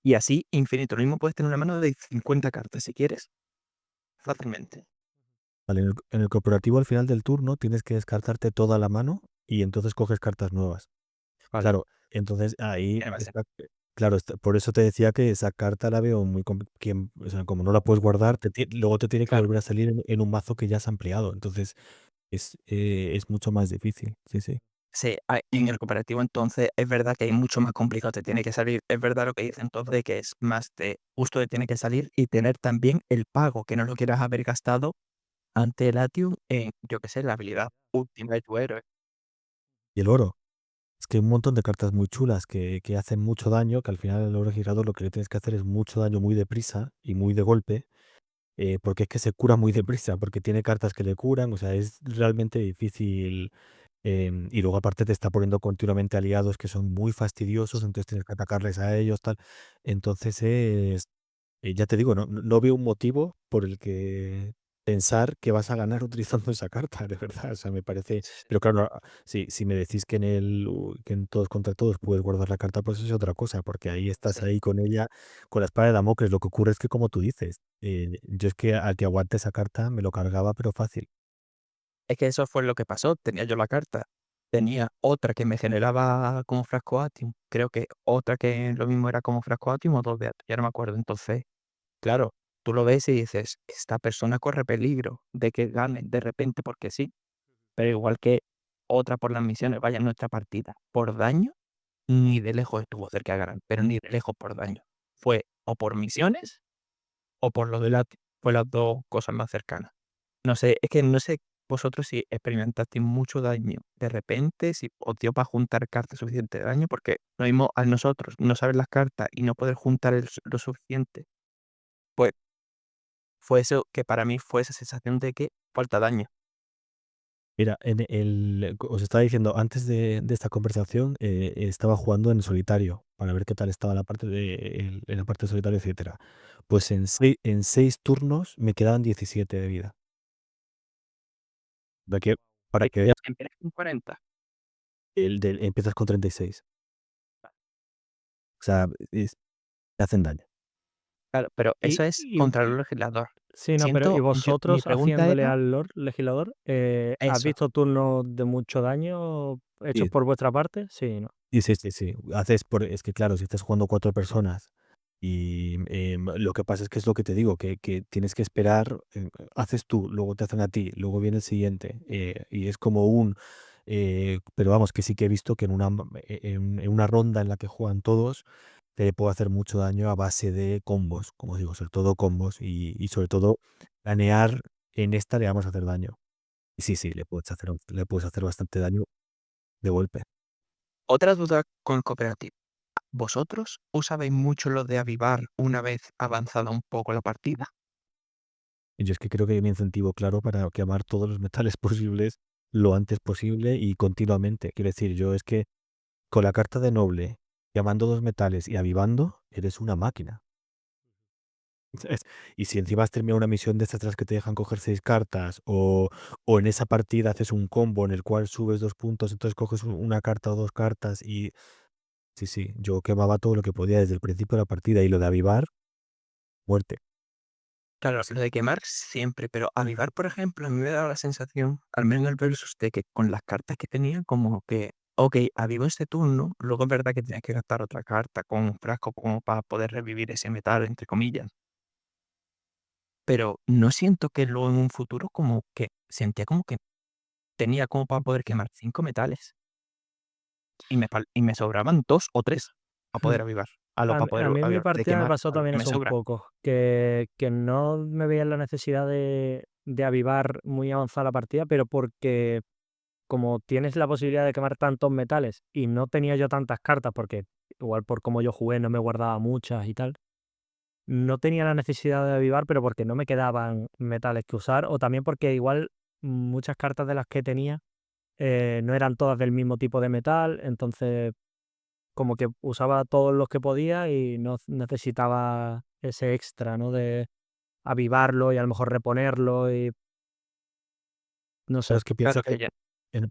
Y así, infinito. Lo mismo puedes tener una mano de 50 cartas si quieres, fácilmente.
Vale, en el cooperativo al final del turno tienes que descartarte toda la mano y entonces coges cartas nuevas.
Vale,
Claro, entonces ahí
tiene más
está, claro, por eso te decía que esa carta la veo muy o sea, como no la puedes guardar, luego te tiene que
claro.
volver a salir en un mazo que ya has ampliado. Entonces es mucho más difícil. Sí, sí.
Sí, en el cooperativo entonces es verdad que hay mucho más complicado, te tiene que salir, es verdad lo que dice entonces de que es más de justo de tiene que salir y tener también el pago, que no lo quieras haber gastado ante el Latium en, yo qué sé, la habilidad última de tu héroe.
Y el oro. Es que hay un montón de cartas muy chulas que hacen mucho daño, que al final el oro girado lo que le tienes que hacer es mucho daño muy deprisa y muy de golpe, porque es que se cura muy deprisa, porque tiene cartas que le curan, o sea, es realmente difícil. Y luego aparte te está poniendo continuamente aliados que son muy fastidiosos, entonces tienes que atacarles a ellos, tal. Entonces ya te digo, no veo un motivo por el que pensar que vas a ganar utilizando esa carta, de verdad. O sea, me parece.
Sí,
Pero claro, si me decís que en todos contra todos puedes guardar la carta, pues eso es otra cosa, porque ahí estás
sí.
ahí con ella, con la espada de Damocles. Lo que ocurre es que, como tú dices, yo es que al que aguante esa carta me lo cargaba, pero fácil.
Es que eso fue lo que pasó, tenía yo la carta, tenía otra que me generaba como frasco Atium, creo que otra que lo mismo era como frasco Atium o 2 de Atium, ya no me acuerdo. Entonces, claro, tú lo ves y dices, esta persona corre peligro de que gane de repente porque sí, pero igual que otra por las misiones, vaya, nuestra partida, por daño, ni de lejos estuvo cerca de ganar, pero ni de lejos por daño. Fue o por misiones o por lo de la fue las 2 cosas más cercanas. No sé, es que no sé vosotros si experimentasteis mucho daño de repente, si os dio para juntar cartas suficiente de daño, porque lo mismo a nosotros no saber las cartas y no poder juntar lo suficiente, pues fue eso que para mí fue esa sensación de que falta daño.
Mira, os estaba diciendo, antes de esta conversación, estaba jugando en solitario para ver qué tal estaba en la parte de solitario, etcétera. Pues en 6 turnos me quedaban 17 de vida. De que, para
Hay
que veas,
empiezas con 40.
empiezas con 36. O sea, te hacen daño.
Claro, pero
Y
eso es
y
contra el legislador.
sí, no, pero ¿y
Mi
vosotros
pregunta
haciéndole
era
al Lord Legislador, has
eso.
visto turnos de mucho daño hechos
Sí,
por vuestra parte? Sí, ¿no?
sí, sí, sí, sí. Es que claro, si estás jugando 4 personas y lo que pasa es lo que te digo, que tienes que esperar, haces tú, luego te hacen a ti, luego viene el siguiente, y es como pero vamos, que sí que he visto que en una ronda en la que juegan todos, te puedo hacer mucho daño a base de combos, como digo, sobre todo combos y sobre todo planear en esta le vamos a hacer daño. Y sí, sí, le puedes hacer bastante daño de golpe.
Otra duda con cooperativo. ¿Vosotros usabais mucho lo de avivar una vez avanzada un poco la partida?
Y yo es que creo que mi incentivo claro para quemar todos los metales posibles lo antes posible y continuamente. Quiero decir, yo es que con la carta de noble, llamando 2 metales y avivando, eres una máquina. ¿Sabes? Y si encima has terminado una misión de estas de las que te dejan coger 6 cartas, o en esa partida haces un combo en el cual subes 2 puntos, entonces coges una carta o 2 cartas y sí, sí, yo quemaba todo lo que podía desde el principio de la partida y lo de avivar, muerte.
Claro, lo de quemar siempre, pero avivar, por ejemplo, a mí me daba la sensación, al menos en el versus, de que con las cartas que tenía, como que, ok, avivo este turno, luego es verdad que tienes que gastar otra carta con un frasco como para poder revivir ese metal, entre comillas. Pero no siento que luego en un futuro como que sentía como que tenía como para poder quemar 5 metales y me sobraban 2 o 3 para poder avivar, para
A
poder
mí en mi
avivar, de
partida me
quemar,
pasó
a lo
también
que me
eso un
sobra.
poco, que no me veía en la necesidad de avivar muy avanzada la partida, pero porque como tienes la posibilidad de quemar tantos metales y no tenía yo tantas cartas, porque igual por cómo yo jugué no me guardaba muchas y tal, no tenía la necesidad de avivar, pero porque no me quedaban metales que usar, o también porque igual muchas cartas de las que tenía no eran todas del mismo tipo de metal, entonces como que usaba todos los que podía y no necesitaba ese extra, ¿no? De avivarlo y a lo mejor reponerlo y no sé.
Claro, es que
Claro
piensa
que
que
ya.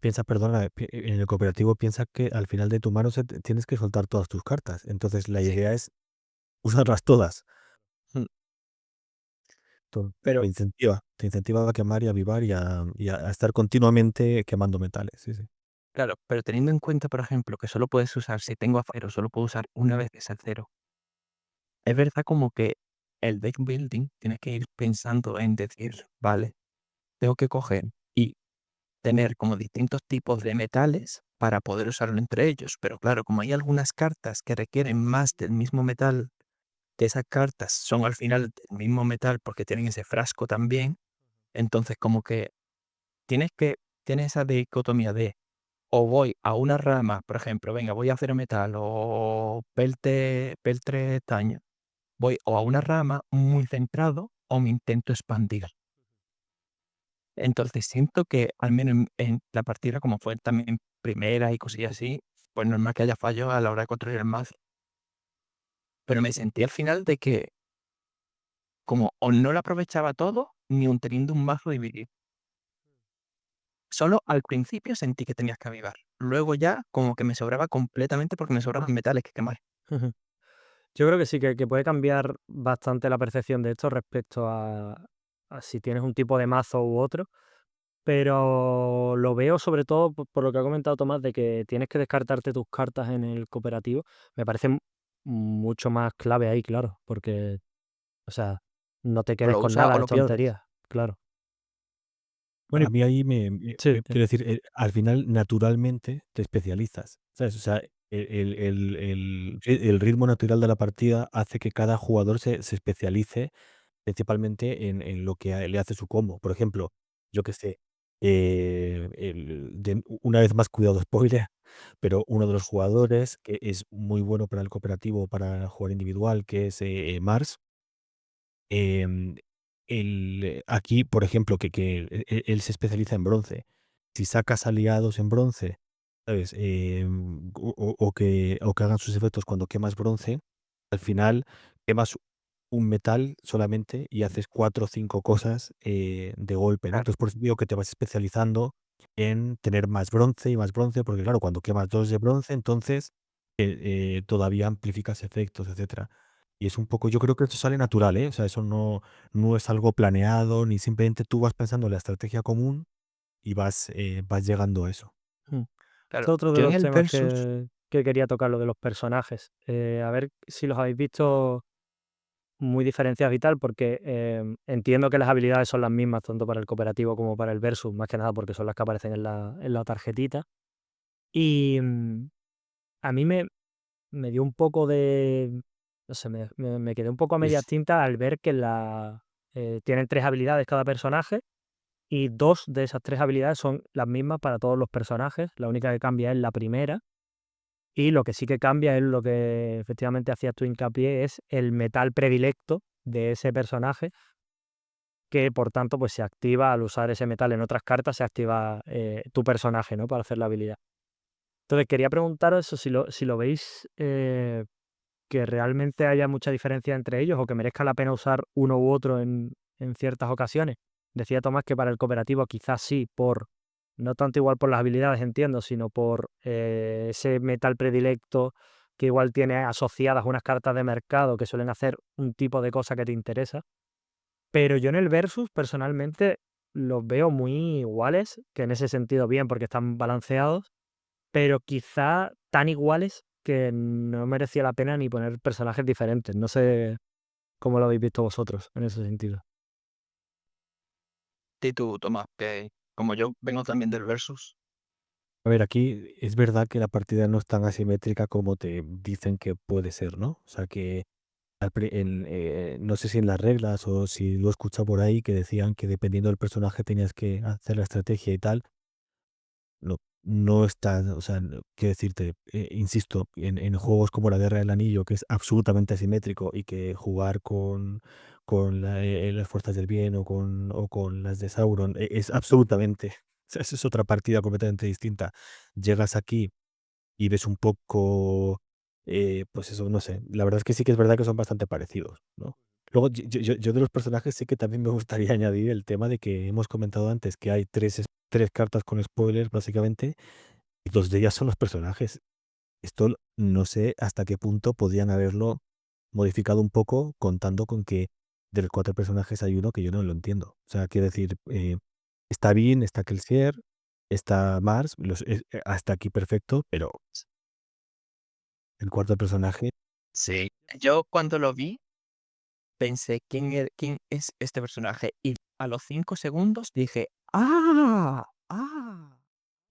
piensa, perdona, en el cooperativo piensa que al final de tu mano tienes que soltar todas tus cartas. Entonces la
Sí.
idea es usarlas todas.
Mm,
Te
pero
incentiva. Te incentiva a quemar y a avivar y a estar continuamente quemando metales. Sí, sí.
claro, pero teniendo en cuenta, por ejemplo, que solo puedes usar, si tengo acero, solo puedo usar una vez ese acero. Es verdad como que el deck building tienes que ir pensando en decir, vale, tengo que coger y tener como distintos tipos de metales para poder usarlo entre ellos. Pero claro, como hay algunas cartas que requieren más del mismo metal, que esas cartas son al final del mismo metal porque tienen ese frasco también, entonces como que tienes que, tienes esa dicotomía de o voy a una rama, por ejemplo, venga, voy a hacer metal o peltre estaño, voy o a una rama muy centrado o me intento expandir. Entonces siento que al menos en la partida, como fue también primera y cosillas así, pues normal que haya fallos a la hora de construir el mazo. Pero me sentí al final de que como o no lo aprovechaba todo, ni aun teniendo un mazo dividido. Solo al principio sentí que tenías que avivar. Luego ya como que me sobraba completamente porque me sobraban metales que quemar.
Yo creo que sí, que puede cambiar bastante la percepción de esto respecto a si tienes un tipo de mazo u otro, pero lo veo sobre todo por lo que ha comentado Tomás, de que tienes que descartarte tus cartas en el cooperativo. Me parece mucho más clave ahí, claro, porque, o sea, no te
O
quedes
lo
con
usas
nada
o
de
lo pierdes.
tonterías, claro. Bueno,
A mí ahí quiero decir, al final naturalmente te especializas, ¿sabes? O sea, el ritmo natural de la partida hace que cada jugador se especialice principalmente en lo que le hace su combo. Por ejemplo, yo qué sé, una vez más, cuidado spoiler, pero uno de los jugadores que es muy bueno para el cooperativo, para jugar individual, que es Mars. Em, aquí, por ejemplo, que él se especializa en bronce. Si sacas aliados en bronce, ¿sabes? O que hagan sus efectos cuando quemas bronce, al final quemas un metal solamente y haces 4 o 5 cosas de golpe, ¿no?
Claro,
Entonces, por eso digo que te vas especializando en tener más bronce y más bronce, porque claro, cuando quemas 2 de bronce, entonces todavía amplificas efectos, etcétera. Y es un poco, yo creo que eso sale natural, ¿eh? O sea, eso no es algo planeado, ni simplemente tú vas pensando en la estrategia común y vas llegando a eso.
mm.
claro.
Este es otro de
Yo en
los
el
temas
versus,
que quería tocar, lo de los personajes. A ver si los habéis visto muy diferenciados y tal, porque entiendo que las habilidades son las mismas tanto para el cooperativo como para el versus, más que nada porque son las que aparecen en la tarjetita. Y a mí me dio un poco de, no sé, me quedé un poco a medias
Es
tintas al ver que tienen 3 habilidades cada personaje y 2 de esas 3 habilidades son las mismas para todos los personajes. La única que cambia es la primera. Y lo que sí que cambia es lo que efectivamente hacías tú hincapié, es el metal predilecto de ese personaje, que por tanto pues se activa al usar ese metal en otras cartas, se activa tu personaje, ¿no? Para hacer la habilidad. Entonces quería preguntaros eso, si lo veis que realmente haya mucha diferencia entre ellos o que merezca la pena usar uno u otro en ciertas ocasiones. Decía Tomás que para el cooperativo quizás sí, no tanto igual por las habilidades, entiendo, sino por ese metal predilecto que igual tiene asociadas unas cartas de mercado que suelen hacer un tipo de cosa que te interesa. Pero yo en el Versus, personalmente, los veo muy iguales, que en ese sentido bien, porque están balanceados, pero quizá tan iguales que no merecía la pena ni poner personajes diferentes. No sé cómo lo habéis visto vosotros en ese sentido.
Y tú, Tomás, que como yo vengo también del Versus,
A ver, aquí es verdad que la partida no es tan asimétrica como te dicen que puede ser, ¿no? O sea que no sé si en las reglas o si lo he escuchado por ahí que decían que dependiendo del personaje tenías que hacer la estrategia y tal. No, no está, o sea, quiero decirte, insisto, en juegos como la Guerra del Anillo, que es absolutamente asimétrico y que jugar con las fuerzas del bien o con las de Sauron es absolutamente, o sea, eso es otra partida completamente distinta. Llegas aquí y ves un poco, pues eso, no sé, la verdad es que sí que es verdad que son bastante parecidos, ¿no? Luego, yo de los personajes sí que también me gustaría añadir el tema de que hemos comentado antes que hay tres cartas con spoilers, básicamente, y dos de ellas son los personajes. Esto no sé hasta qué punto podrían haberlo modificado un poco, contando con que de los cuatro personajes hay uno que yo no lo entiendo. O sea, quiero decir, está Bean, está Kelsier, está Mars, hasta aquí perfecto, pero el cuarto personaje,
sí. Yo cuando lo vi pensé, ¿quién es este personaje? Y a los 5 segundos dije, ¡ah! ¡Ah!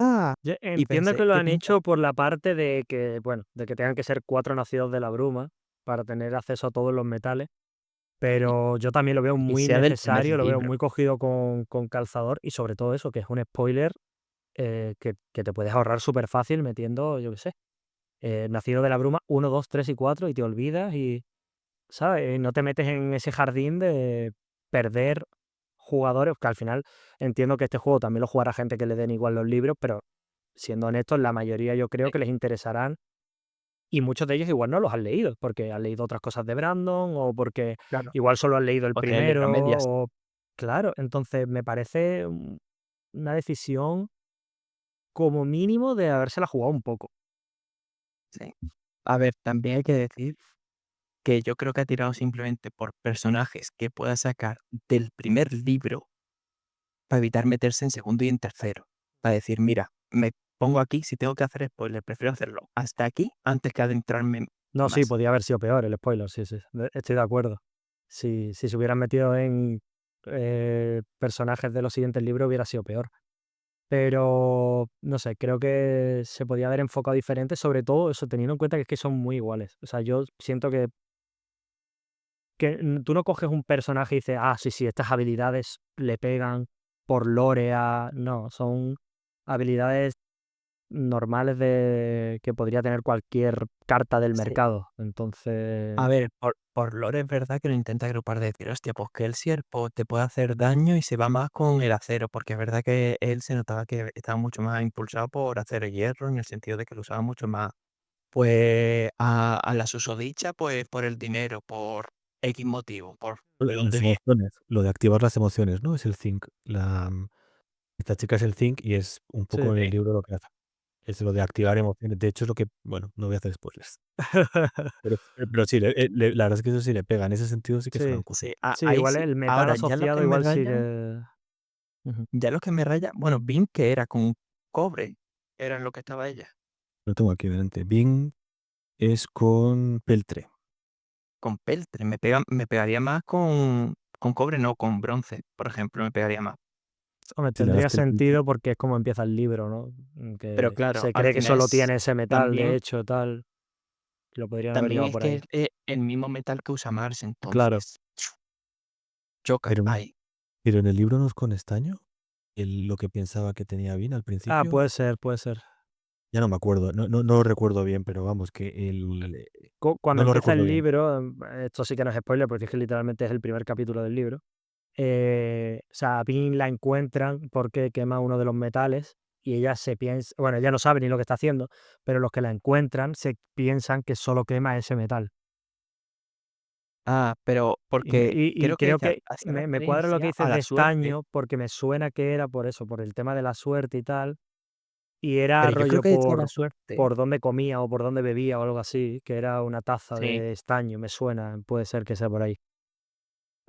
¡Ah!
Yo
Y
entiendo que
pensé,
lo
¿qué
han
pinta?
hecho por la parte de que, bueno, de que tengan que ser 4 nacidos de la bruma para tener acceso a todos los metales,
Y,
pero yo también lo veo
y
muy
sea del primer
necesario, lo veo
libro.
muy cogido con calzador y sobre todo eso, que es un spoiler que te puedes ahorrar súper fácil metiendo, yo qué sé, nacido de la bruma 1, 2, 3 y 4 y te olvidas y, ¿sabes? Y no te metes en ese jardín de perder jugadores, que al final entiendo que este juego también lo jugará gente que le den igual los libros, pero siendo honestos, la mayoría yo creo
Sí,
que les interesarán y muchos de ellos igual no los han leído, porque han leído otras cosas de Brandon o porque
claro.
igual solo han leído el
O tiene el libro a
primero
medias.
o claro, entonces me parece una decisión como mínimo de habérsela jugado un poco.
Sí. A ver, también hay que decir que yo creo que ha tirado simplemente por personajes que pueda sacar del primer libro para evitar meterse en segundo y en tercero. Para decir, mira, me pongo aquí, si tengo que hacer spoiler, prefiero hacerlo hasta aquí antes que adentrarme
No, sí,
más.
podía haber sido peor el spoiler, sí, sí, estoy de acuerdo. Si se hubieran metido en personajes de los siguientes libros hubiera sido peor. Pero, no sé, creo que se podía haber enfocado diferente, sobre todo eso, teniendo en cuenta que es que son muy iguales. O sea, yo siento que tú no coges un personaje y dices, ah, sí, sí, estas habilidades le pegan por lore a... No, son habilidades normales de que podría tener cualquier carta del
Sí.
mercado.
A
Entonces,
ver, por lore es verdad que lo intenta agrupar de decir, hostia, pues que el sierpo te puede hacer daño y se va más con el acero, porque es verdad que él se notaba que estaba mucho más impulsado por acero y hierro, en el sentido de que lo usaba mucho más. Pues a la susodicha, pues por el dinero, por X motivo, por de
Las
dónde viene.
emociones, lo de activar las emociones, ¿no? Es el Think. Esta chica es el Think y es un
sí.
poco en el libro lo que hace. Es lo de activar emociones. De hecho, es lo que, bueno, no voy a hacer spoilers. Pero sí, la verdad es que eso sí le pega. En ese sentido sí que se lo han
Sí,
currado.
Sí,
sí,
ahí
igual
sí.
el metal
Ahora, ya lo que
asociado
me
igual sí
raya,
que... Ujú.
ya lo que me raya, bueno, Bing que era con cobre, era en lo que estaba ella.
Lo tengo aquí delante. Bing es con Peltre.
Con peltre, me pegaría más con cobre, no, con bronce, por ejemplo, me pegaría más.
Hombre,
Sí, la verdad
tendría
es que el Peltre.
sentido porque es como empieza el libro, ¿no?
Pero
Que
claro,
se
al
cree que
final
solo
es
tiene ese metal, de
también,
hecho, tal. Lo podrían haber
también
llevado
es
por
que
ahí.
es el mismo metal que usa Mars,
Claro.
entonces choca
Pero,
ahí.
pero en el libro no es con estaño. Lo que pensaba que tenía Bing al
Ah,
principio.
puede ser, puede ser.
Ya no me acuerdo. No lo recuerdo bien, pero vamos, que
Cuando
no lo
empieza
recuerdo
el
bien.
libro, esto sí que no es spoiler, porque es que literalmente es el primer capítulo del libro. o sea, a Pin la encuentran porque quema uno de los metales y ella se piensa, bueno, ella no sabe ni lo que está haciendo, pero los que la encuentran se piensan que solo quema ese metal.
Ah, pero porque
Y
creo que
creo
ella
que
hacía
me cuadra lo que
referencia a
dices de
la suerte,
estaño, porque me suena que era por eso, por el tema de la suerte y tal, y era
pero yo creo
rollo
que decía la suerte.
por dónde comía o por dónde bebía o algo así, que era una taza
Sí.
de estaño, me suena, puede ser que sea por ahí.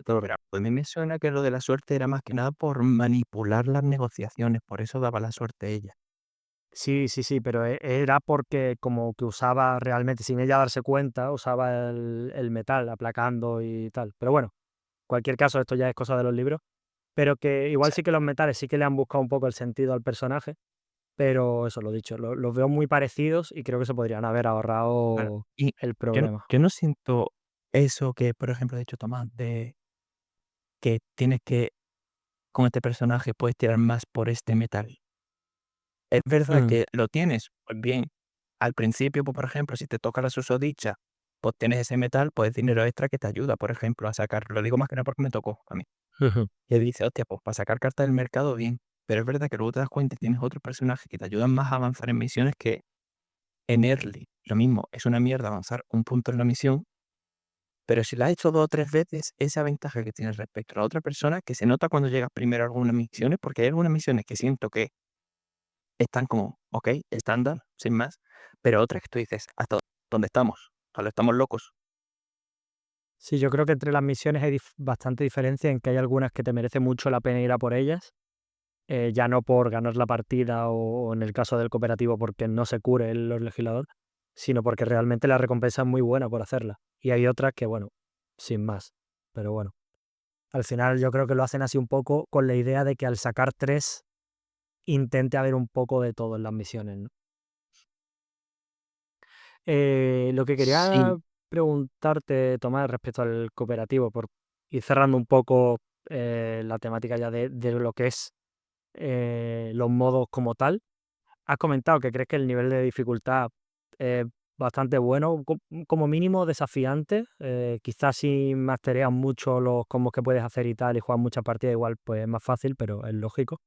Pero a mí me suena que lo de la suerte era más que nada por manipular las negociaciones, por eso daba la suerte ella.
Sí, sí, sí, pero era porque como que usaba realmente, sin ella darse cuenta, usaba el metal aplacando y tal. Pero bueno, cualquier caso, esto ya es cosa de los libros, pero que igual
Sí,
sí que los metales sí que le han buscado un poco el sentido al personaje, pero eso lo dicho, los veo muy parecidos y creo que se podrían haber
claro.
ahorrado
Y
el
yo no
problema.
yo no siento eso que, por ejemplo, ha dicho Tomás, de que tienes que con este personaje puedes tirar más por este metal. Es verdad
Mm,
que lo tienes, pues bien, al principio, pues, por ejemplo, si te toca la susodicha, pues tienes ese metal, pues dinero extra que te ayuda, por ejemplo, a sacar, lo digo más que nada porque me tocó a mí.
ujú.
Y dice, hostia, pues para sacar cartas del mercado, bien. Pero es verdad que luego te das cuenta y tienes otros personajes que te ayudan más a avanzar en misiones que en early. Lo mismo, es una mierda avanzar un punto en la misión, pero si la has hecho 2 o 3 veces, esa ventaja que tienes respecto a la otra persona, que se nota cuando llegas primero a algunas misiones, porque hay algunas misiones que siento que están como, ok, estándar, sin más, pero otras que tú dices, ¿hasta dónde estamos? ¿Hasta estamos locos?
Sí, yo creo que entre las misiones hay bastante diferencia en que hay algunas que te merece mucho la pena ir a por ellas, ya no por ganar la partida o en el caso del cooperativo porque no se cure el legislador, sino porque realmente la recompensa es muy buena por hacerla. Y hay otras que, bueno, sin más. Pero bueno, al final yo creo que lo hacen así un poco con la idea de que al sacar tres intente haber un poco de todo en las misiones, ¿no? Lo que quería
Sí,
preguntarte, Tomás, respecto al cooperativo, por ir cerrando un poco la temática ya de lo que es los modos como tal. Has comentado que crees que el nivel de dificultad es bastante bueno, como mínimo desafiante. Quizás si mastereas mucho los combos que puedes hacer y tal y juegas muchas partidas, igual pues es más fácil, pero es lógico.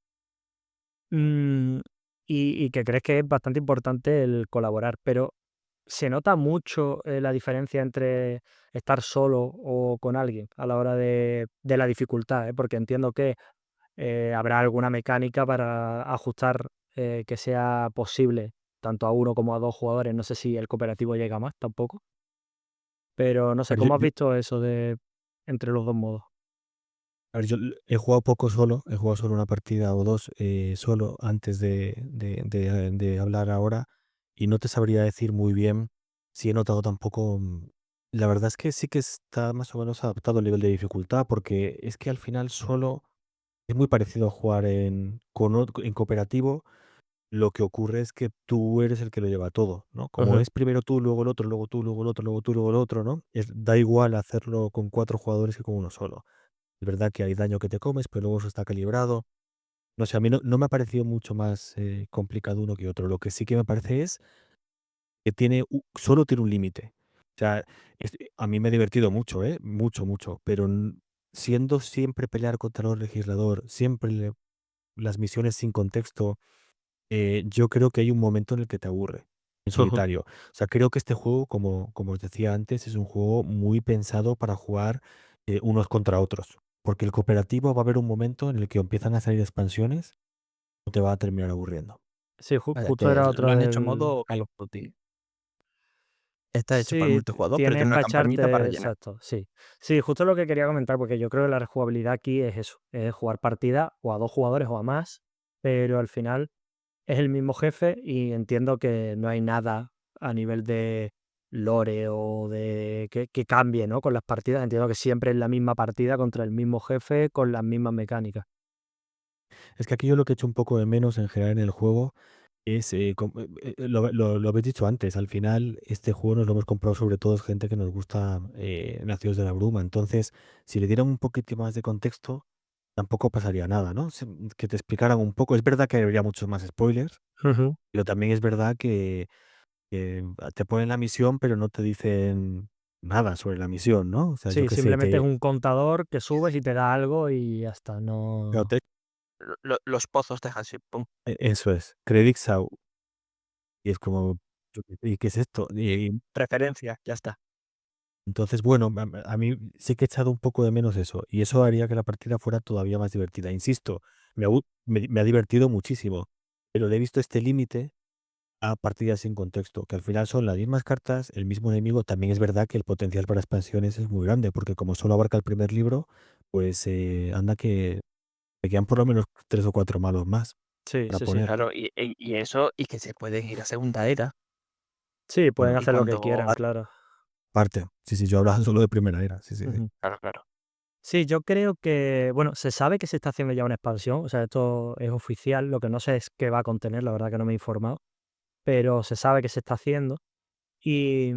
Mm, y que crees que es bastante importante el colaborar, pero ¿se nota mucho la diferencia entre estar solo o con alguien a la hora de la dificultad? Porque entiendo que habrá alguna mecánica para ajustar que sea posible tanto a uno como a dos jugadores. No sé si el cooperativo llega más tampoco, pero no sé,
A ver,
¿cómo has visto eso de entre los dos modos?
yo he jugado poco solo, he jugado solo una partida o dos solo antes de hablar ahora y no te sabría decir muy bien si he notado tampoco. La verdad es que sí que está más o menos adaptado el nivel de dificultad porque es que al final solo es muy parecido a jugar en cooperativo. Lo que ocurre es que tú eres el que lo lleva todo, ¿no? Como
Ujú.
es primero tú, luego el otro, luego tú, luego el otro, luego tú, luego el otro, ¿no? Da igual hacerlo con 4 jugadores que con uno solo. Es verdad que hay daño que te comes, pero luego eso está calibrado. No sé, a mí no me ha parecido mucho más complicado uno que otro. Lo que sí que me parece es que solo tiene un límite. O sea, a mí me ha divertido mucho, ¿eh? Mucho, mucho. Pero siendo siempre pelear contra el legislador, siempre las misiones sin contexto, yo creo que hay un momento en el que te aburre en
Ujú.
solitario. O sea, creo que este juego, como os decía antes, es un juego muy pensado para jugar unos contra otros. Porque el cooperativo va a haber un momento en el que empiezan a salir expansiones o te va a terminar aburriendo.
Sí,
vaya,
justo
que
era
lo
otro
han hecho en
del...
modo Call of Duty. Está hecho para el
Sí,
multijugador, pero
tienes
tiene una
para
campañita para
echarte,
rellenar.
exacto, sí. Sí, justo lo que quería comentar, porque yo creo que la rejugabilidad aquí es eso, es jugar partida o a dos jugadores o a más, pero al final es el mismo jefe y entiendo que no hay nada a nivel de lore o de que cambie, ¿no? Con las partidas. Entiendo que siempre es la misma partida contra el mismo jefe con las mismas mecánicas.
Es que aquí yo lo que echo un poco de menos en general en el juego es, lo habéis dicho antes, al final este juego nos lo hemos comprado sobre todo gente que nos gusta Nacidos de la Bruma. Entonces, si le dieran un poquito más de contexto, tampoco pasaría nada, ¿no? Que te explicaran un poco. Es verdad que habría muchos más spoilers,
Ujú.
pero también es verdad que te ponen la misión, pero no te dicen. nada sobre la misión, ¿no? O sea, yo
Sí,
qué sé,
simplemente es un contador que subes y te da algo y ya está,
claro,
no.
Los pozos de así, pum.
eso es, Credits Out, y es como, ¿y qué es esto?
Preferencia, ya está.
Entonces, bueno, a mí sí que he echado un poco de menos eso, y eso haría que la partida fuera todavía más divertida. Insisto, me ha divertido muchísimo, pero le he visto este límite a partidas sin contexto, que al final son las mismas cartas, el mismo enemigo. También es verdad que el potencial para expansiones es muy grande, porque como solo abarca el primer libro, pues anda que me quedan por lo menos 3 o 4 malos más
Sí,
para
sí, sí.
poner.
Claro, y eso, y que se pueden ir a segunda era.
Sí, pueden
Bueno,
Y
hacer lo que
cuando.
quieran, claro.
aparte, sí, sí, yo hablaba solo de primera era, sí, sí, sí.
Ujú.
Claro, claro.
Sí, yo creo que, bueno, se sabe que se está haciendo ya una expansión, o sea, esto es oficial, lo que no sé es qué va a contener, la verdad que no me he informado, pero se sabe que se está haciendo y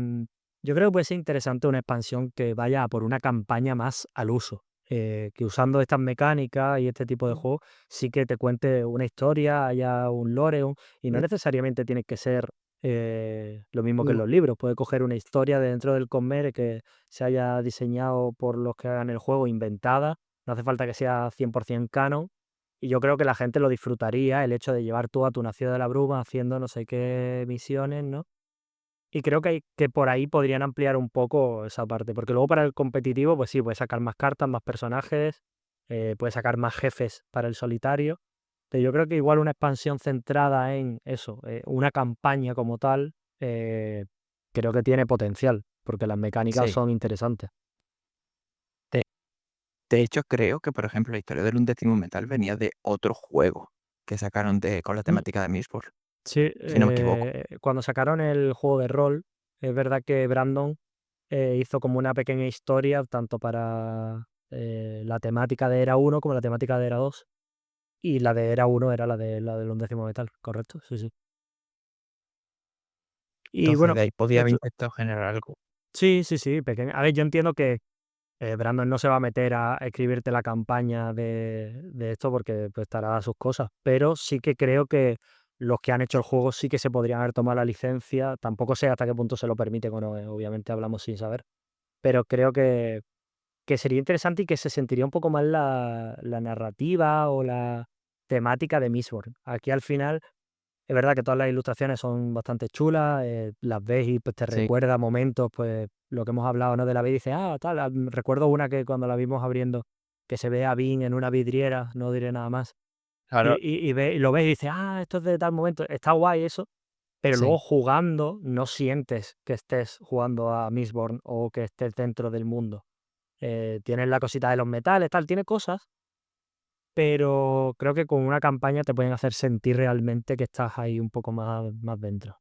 yo creo que puede ser interesante una expansión que vaya a por una campaña más al uso, que usando estas mecánicas y este tipo de juegos sí que te cuente una historia, haya un lore, y no necesariamente tiene que ser lo mismo que en los libros, puede coger una historia de dentro del Conmere que se haya diseñado por los que hagan el juego, inventada, no hace falta que sea 100% canon, y yo creo que la gente lo disfrutaría, el hecho de llevar tú a tu nación de la bruma haciendo no sé qué misiones, ¿no? Y creo que por ahí podrían ampliar un poco esa parte, porque luego para el competitivo, pues sí, puedes sacar más cartas, más personajes, puedes sacar más jefes para el solitario, pero yo creo que igual una expansión centrada en eso, una campaña como tal, creo que tiene potencial, porque las mecánicas
Sí.
son interesantes.
De, de hecho, creo que, por ejemplo, la historia del undécimo metal venía de otro juego que sacaron con la
Mm,
temática de Mistborn,
Sí,
si no me equivoco.
cuando sacaron el juego de rol, es verdad que Brandon hizo como una pequeña historia, tanto para la temática de Era uno como la temática de Era 2. Y la de Era uno era la del undécimo metal, correcto, sí, sí. Y
Entonces,
bueno,
de ahí podía haber
esto
intentado generar algo.
sí, sí, sí, pequeña. A ver, yo entiendo que Brandon no se va a meter a escribirte la campaña de esto porque pues, estará a sus cosas, pero sí que creo que los que han hecho el juego sí que se podrían haber tomado la licencia. Tampoco sé hasta qué punto se lo permite, bueno, obviamente hablamos sin saber, pero creo que sería interesante y que se sentiría un poco más la narrativa o la temática de Mistborn. Aquí al final es verdad que todas las ilustraciones son bastante chulas, las ves y pues te
Sí.
recuerda momentos, pues lo que hemos hablado, ¿no? De la vida y dices, tal, recuerdo una que cuando la vimos abriendo, que se ve a Bean en una vidriera, no diré nada más,
Claro,
y lo ves y dices, esto es de tal momento, está guay eso, pero luego
sí.
jugando no sientes que estés jugando a Mistborn o que estés dentro del mundo. Tienes la cosita de los metales, tal, tiene cosas, pero creo que con una campaña te pueden hacer sentir realmente que estás ahí un poco más dentro.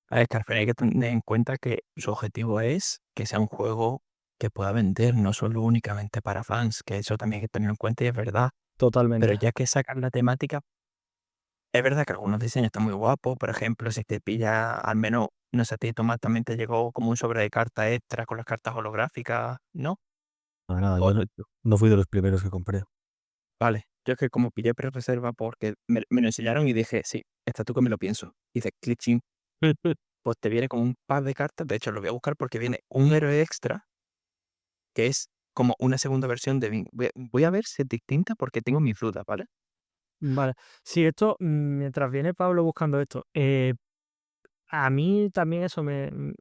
A ver, que al final hay que tener en cuenta que su objetivo es que sea un juego que pueda vender, no solo únicamente para fans, que eso también hay que tener en cuenta y es verdad. Pero
Totalmente.
ya que sacan la temática, es verdad que algunos diseños están muy guapos. Por ejemplo, si te pilla, al menos, no sé, a ti, Tomás, también te llegó como un sobre de carta extra con las cartas holográficas, ¿no?
Nada, nada,
O-
no fui de los primeros que compré.
vale, yo es que como pillé pre-reserva porque me lo enseñaron y dije, sí, esta tú que me lo pienso. Hice clic, chin, pues te viene con un par de cartas. De hecho, lo voy a buscar porque viene un héroe extra que es como una segunda versión de Vin. Voy a ver si es distinta porque tengo mis dudas, ¿vale?
Vale. Sí, esto, mientras viene Pablo buscando esto, a mí también eso me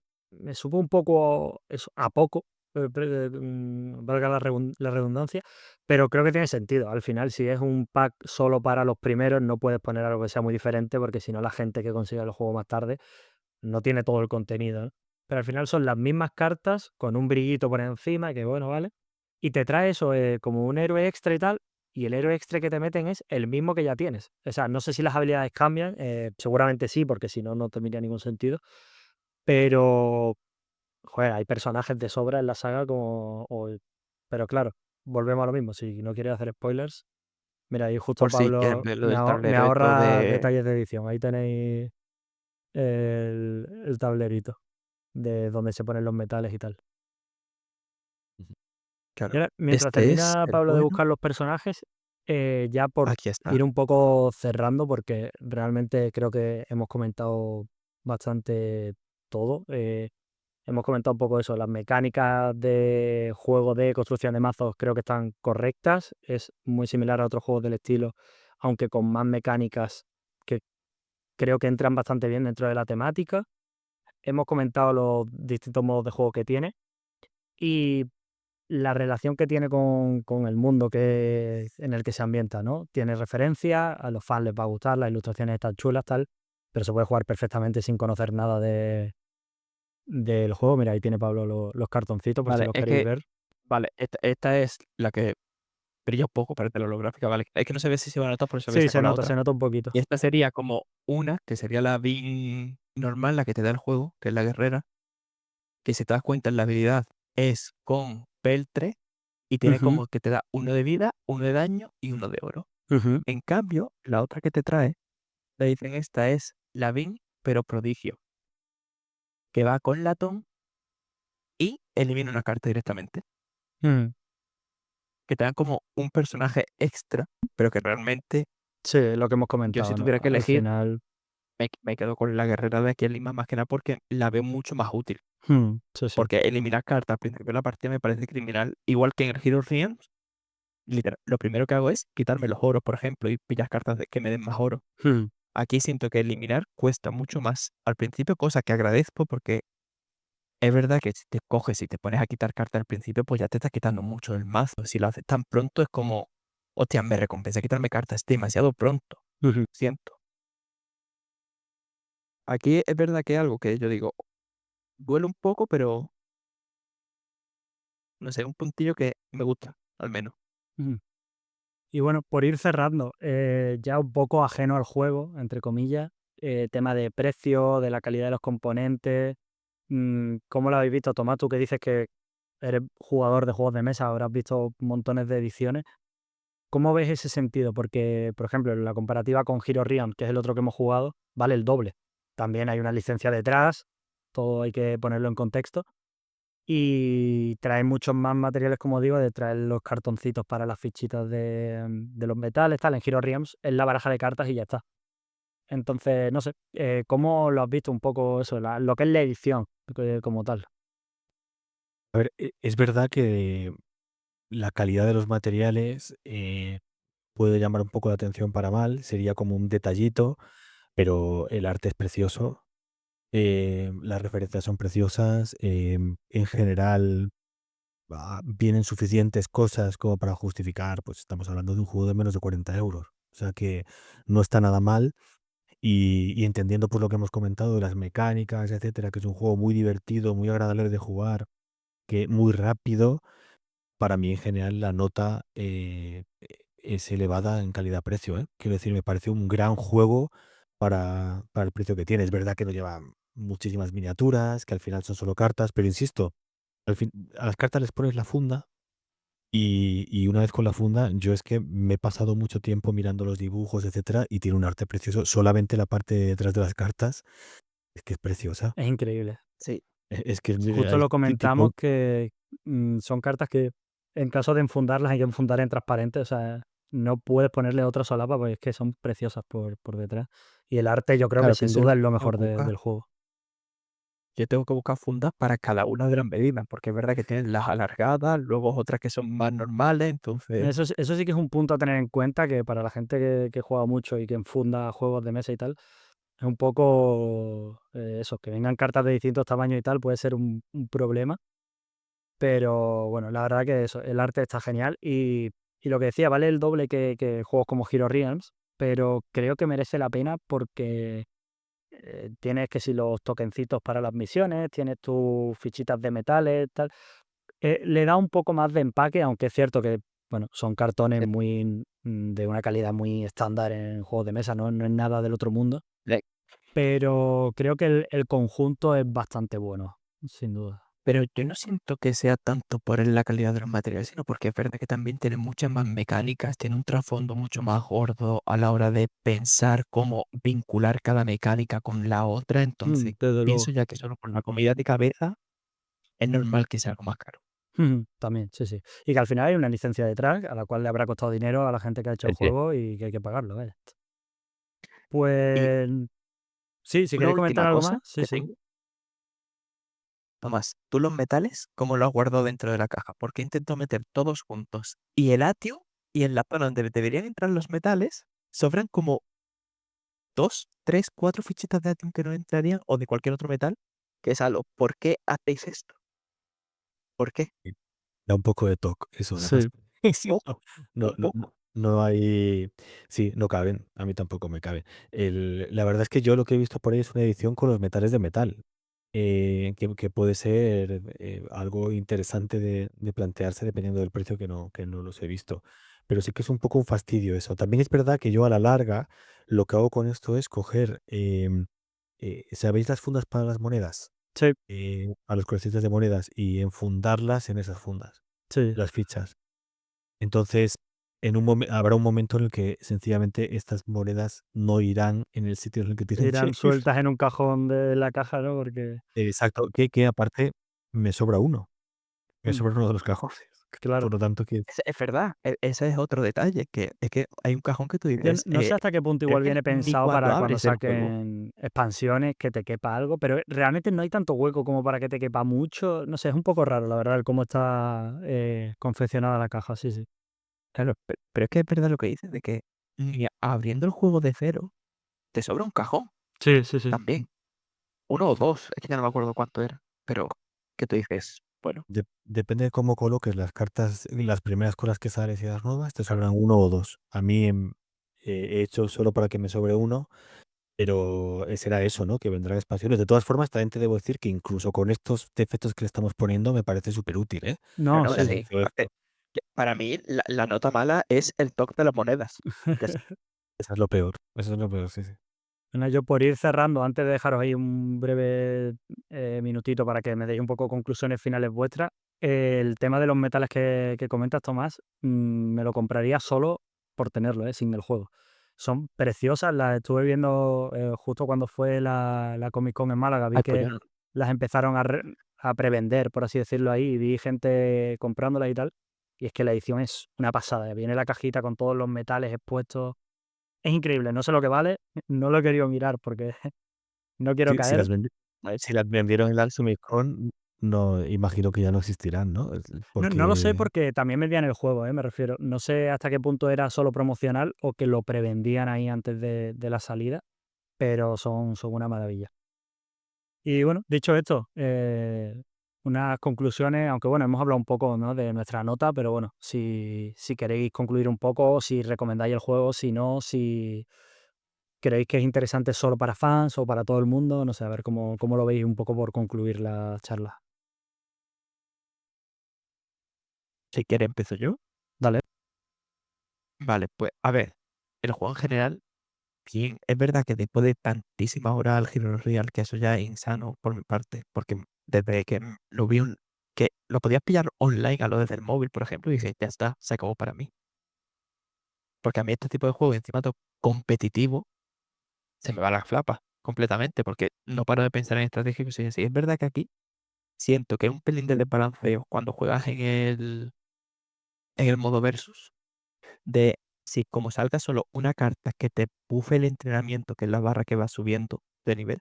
supo un poco eso, a poco, valga la redundancia, pero creo que tiene sentido. Al final, si es un pack solo para los primeros, no puedes poner algo que sea muy diferente, porque si no la gente que consiga el juego más tarde no tiene todo el contenido, ¿no? Pero al final son las mismas cartas con un brillito por encima, que bueno, ¿vale? Y te trae eso como un héroe extra y tal, y el héroe extra que te meten es el mismo que ya tienes. O sea, no sé si las habilidades cambian, seguramente sí, porque si no, no tendría ningún sentido. Pero, joder, hay personajes de sobra en la saga como... pero claro, volvemos a lo mismo. Si no quieres hacer spoilers, mira, ahí justo
Por si quieres
Pablo
ver lo del
me
tablero esto
ahorra
de.
detalles de edición. Ahí tenéis el tablerito de donde se ponen los metales y tal.
Ujú.
Y
Claro,
ahora, mientras
este es
termina
el
Pablo de
bueno.
buscar los personajes, ya por
Aquí
ir
está.
un poco cerrando, porque realmente creo que hemos comentado bastante todo. hemos comentado un poco eso, las mecánicas de juego de construcción de mazos creo que están correctas, es muy similar a otros juegos del estilo, aunque con más mecánicas que creo que entran bastante bien dentro de la temática. Hemos comentado los distintos modos de juego que tiene y la relación que tiene con el mundo en el que se ambienta, ¿no? Tiene referencia, a los fans les va a gustar, las ilustraciones están chulas, tal, pero se puede jugar perfectamente sin conocer nada del juego. Mira, ahí tiene Pablo los cartoncitos por si
Vale,
los
es
queréis
que,
ver.
vale, esta es la que brilla un poco, parece la holográfica, ¿vale? Es que no se ve si se va a notar, por eso había
Sí,
sacado la otra.
se nota un poquito.
Y esta sería como una, que sería la BIM normal, la que te da el juego, que es la guerrera, que si te das cuenta en la habilidad es con peltre y tiene
Ujú,
como que te da 1 de vida, 1 de daño y 1 de oro.
ujú.
En cambio, la otra que te trae, le dicen esta es la BIM, pero prodigio, que va con latón y elimina una carta directamente.
Mm,
Que te dan como un personaje extra, pero que realmente
Sí, lo que hemos
yo si
comentado, ¿no?
tuviera que
Al
elegir,
final.
me quedo con la guerrera de aquí en Lima más que nada porque la veo mucho más útil.
Sí, sí.
Porque eliminar cartas al principio de la partida me parece criminal. Igual que en el Hero Realms, literal, lo primero que hago es quitarme los oros, por ejemplo, y pillar cartas que me den más oro.
Mm,
Aquí siento que eliminar cuesta mucho más al principio, cosa que agradezco porque es verdad que si te coges y te pones a quitar cartas al principio, pues ya te estás quitando mucho el mazo. Si lo haces tan pronto es como, hostia, me recompensa quitarme cartas demasiado pronto,
ujú.
siento. Aquí es verdad que es algo que yo digo, duele un poco, pero no sé, un puntillo que me gusta, al menos.
Ujú. Y bueno, por ir cerrando, ya un poco ajeno al juego, entre comillas, tema de precio, de la calidad de los componentes, ¿cómo lo habéis visto? Tomás, tú que dices que eres jugador de juegos de mesa, habrás visto montones de ediciones. ¿Cómo ves ese sentido? Porque, por ejemplo, en la comparativa con Hero Realms, que es el otro que hemos jugado, vale el doble. También hay una licencia detrás, todo hay que ponerlo en contexto. Y trae muchos más materiales, como digo, de traer los cartoncitos para las fichitas de los metales, tal. En Hero Realms es la baraja de cartas y ya está. Entonces, no sé, ¿cómo lo has visto un poco eso, lo que es la edición como tal?
A ver, es verdad que la calidad de los materiales puede llamar un poco la atención para mal, sería como un detallito, pero el arte es precioso, las referencias son preciosas, en general vienen suficientes cosas como para justificar, pues estamos hablando de un juego de menos de 40 euros, o sea que no está nada mal y entendiendo por lo que hemos comentado de las mecánicas, etcétera, que es un juego muy divertido, muy agradable de jugar, que muy rápido. Para mí, en general, la nota es elevada en calidad-precio, ¿eh? Quiero decir, me parece un gran juego para el precio que tiene. Es verdad que no lleva muchísimas miniaturas, que al final son solo cartas, pero insisto, al fin, a las cartas les pones la funda y una vez con la funda, yo es que me he pasado mucho tiempo mirando los dibujos, etcétera, y tiene un arte precioso. Solamente la parte de detrás de las cartas es que es preciosa.
Es increíble.
Sí.
Es que
Justo
hay
lo comentamos
tipo.
que son cartas que en caso de enfundarlas hay que enfundar en transparente, o sea, no puedes ponerle otra solapa porque es que son preciosas por detrás. Y el arte yo creo que
Claro que
sin
eso es lo
duda es
que
lo
tengo
mejor
que buscar.
del juego.
Yo tengo que buscar fundas para cada una de las medidas, porque es verdad que tienen las alargadas, luego otras que son más normales, entonces,
Eso sí que es un punto a tener en cuenta que para la gente que juega mucho y que enfunda juegos de mesa y tal, es un poco eso, que vengan cartas de distintos tamaños y tal puede ser un problema. Pero bueno, la verdad que eso, el arte está genial y lo que decía, vale el doble que juegos como Hero Realms, pero creo que merece la pena porque tienes que si los tokencitos para las misiones, tienes tus fichitas de metales, tal. Le da un poco más de empaque, aunque es cierto que, bueno, son cartones
eh,
muy de una calidad muy estándar en juegos de mesa, no es nada del otro mundo,
le-
pero creo que el conjunto es bastante bueno, sin duda.
pero yo no siento que sea tanto por la calidad de los materiales, sino porque es verdad que también tiene muchas más mecánicas, tiene un trasfondo mucho más gordo a la hora de pensar cómo vincular cada mecánica con la otra, entonces
Desde luego.
pienso ya que solo por la comida de cabeza es normal que sea algo más caro.
Ujú, también, sí, sí. Y que al final hay una licencia detrás a la cual le habrá costado dinero a la gente que ha hecho el
Sí.
juego y que hay que pagarlo, vaya.
Y
Pues sí, si
una
queréis comentar
última
algo
cosa
más, sí,
que
sí.
tengo Tomás, ¿tú los metales cómo los has guardado dentro de la caja? Porque intento meter todos juntos. Y el atio, y en la zona donde deberían entrar los metales, sobran como 2, 3, 4 fichitas de atio que no entrarían, o de cualquier otro metal, que es algo. ¿Por qué hacéis esto? ¿Por qué?
Y da un poco de toque eso, la
Sí,
transparencia. No,
Un
no,
poco.
no hay. Sí, no caben. A mí tampoco me caben. La verdad es que yo lo que he visto por ahí es una edición con los metales de metal. Que puede ser algo interesante de plantearse dependiendo del precio que no los he visto. Pero sí que es un poco un fastidio eso. También es verdad que yo a la larga lo que hago con esto es coger, ¿sabéis las fundas para las monedas?
sí,
A los coleccionistas de monedas y enfundarlas en esas fundas,
sí.
las fichas. Entonces, habrá un momento en el que sencillamente estas monedas no irán en el sitio en el que tienen que
Irán
ir.
sueltas en un cajón de la caja, ¿no? Porque,
Exacto, que aparte me sobra uno. Me
mm,
sobra uno de los cajones.
claro.
Por lo tanto, que
Es verdad, ese es otro detalle, que es que hay un cajón que tú
Yo
dices,
no sé hasta qué punto
pero
igual
es que
viene
ni
pensado
cuando
para cuando
abres el juego.
saquen expansiones que te quepa algo, pero realmente no hay tanto hueco como para que te quepa mucho. No sé, es un poco raro, la verdad, el cómo está confeccionada la caja, sí, sí.
Claro, pero es que es verdad lo que dices, de que ni abriendo el juego de cero, te sobra un cajón
Sí, sí, sí.
también. Uno o dos, es que ya no me acuerdo cuánto era. Pero que tú dices, bueno,
depende de cómo coloques las cartas, las primeras cosas que sales y las nuevas, te
claro.
sobran uno o dos. A mí he hecho solo para que me sobre uno, pero será eso, ¿no? Que vendrán expansiones. De todas formas, también te debo decir que incluso con estos defectos que le estamos poniendo, me parece súper útil, ¿eh?
No,
No,
no,
sí,
También
sí.
te digo esto.
para mí la nota mala es el toque de las monedas. Ya está.
Eso es lo peor. Eso es lo peor, sí, sí.
Bueno, yo por ir cerrando, antes de dejaros ahí un breve minutito para que me deis un poco conclusiones finales vuestras, el tema de los metales que comentas, Tomás, me lo compraría solo por tenerlo, sin el juego. Son preciosas, las estuve viendo justo cuando fue la Comic Con en Málaga, vi
Ay, pues
que
yo no.
las empezaron a prevender, por así decirlo ahí, y vi gente comprándolas y tal, y es que la edición es una pasada, viene la cajita con todos los metales expuestos, es increíble, no sé lo que vale, no lo he querido mirar porque no quiero
Si
caer.
si las vendieron en la Con, no, imagino que ya no existirán, ¿no?
No lo sé
Porque
porque también vendían el juego, me refiero. No sé hasta qué punto era solo promocional o que lo prevendían ahí antes de la salida, pero son una maravilla. Y bueno, dicho esto, unas conclusiones, aunque bueno, hemos hablado un poco, ¿no?, de nuestra nota, pero bueno, si queréis concluir un poco, si recomendáis el juego, si no, si creéis que es interesante solo para fans o para todo el mundo, no sé, a ver cómo lo veis un poco por concluir la charla.
Si quieres empiezo yo.
Dale.
Vale, pues a ver, el juego en general, bien, es verdad que después de tantísimas horas al Hero Real, que eso ya es insano por mi parte, porque desde que lo vi, que lo podías pillar online a lo desde el móvil, por ejemplo, y dices, ya está, se acabó para mí. Porque a mí este tipo de juego, encima todo competitivo, se me va la flapa completamente, porque no paro de pensar en estrategia y cosas así. Es verdad que aquí siento que hay un pelín de desbalanceo cuando juegas en el modo versus, de si como salga solo una carta que te buffe el entrenamiento, que es la barra que va subiendo de nivel,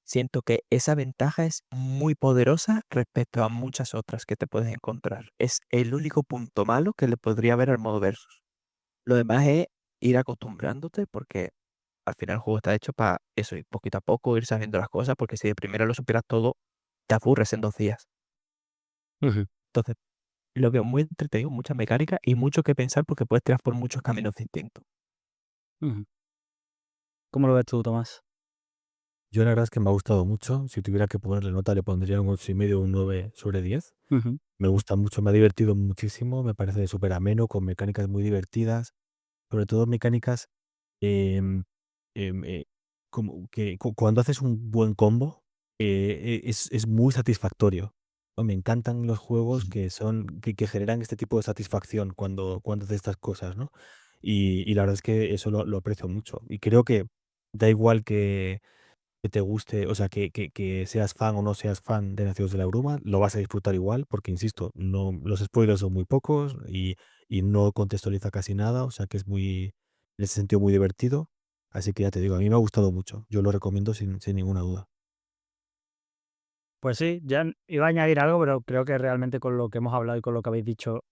siento que esa ventaja es muy poderosa respecto a muchas otras que te puedes encontrar. Es el único punto malo que le podría haber al modo versus. Lo demás es ir acostumbrándote porque al final el juego está hecho para eso, ir poquito a poco, ir sabiendo las cosas, porque si de primera lo supieras todo, te aburres en 2 días.
Ujú,
Entonces, lo veo muy entretenido, mucha mecánica y mucho que pensar porque puedes tirar por muchos caminos distintos.
ujú. ¿Cómo lo ves tú, Tomás?
yo la verdad es que me ha gustado mucho. Si tuviera que ponerle nota, le pondría un 8,5 o un 9/10.
Ujú,
Me gusta mucho, me ha divertido muchísimo, me parece súper ameno, con mecánicas muy divertidas, sobre todo mecánicas em, em, como que cuando haces un buen combo, es muy satisfactorio. Me encantan los juegos que generan este tipo de satisfacción cuando haces estas cosas, ¿no? Y la verdad es que eso lo aprecio mucho. Y creo que da igual que te guste, o sea, que seas fan o no seas fan de Nacidos de la Bruma, lo vas a disfrutar igual, porque insisto, no, los spoilers son muy pocos y no contextualiza casi nada, o sea que es muy, en ese sentido, muy divertido. Así que ya te digo, a mí me ha gustado mucho. Yo lo recomiendo sin ninguna duda.
Pues sí, ya iba a añadir algo, pero creo que realmente con lo que hemos hablado y con lo que habéis dicho,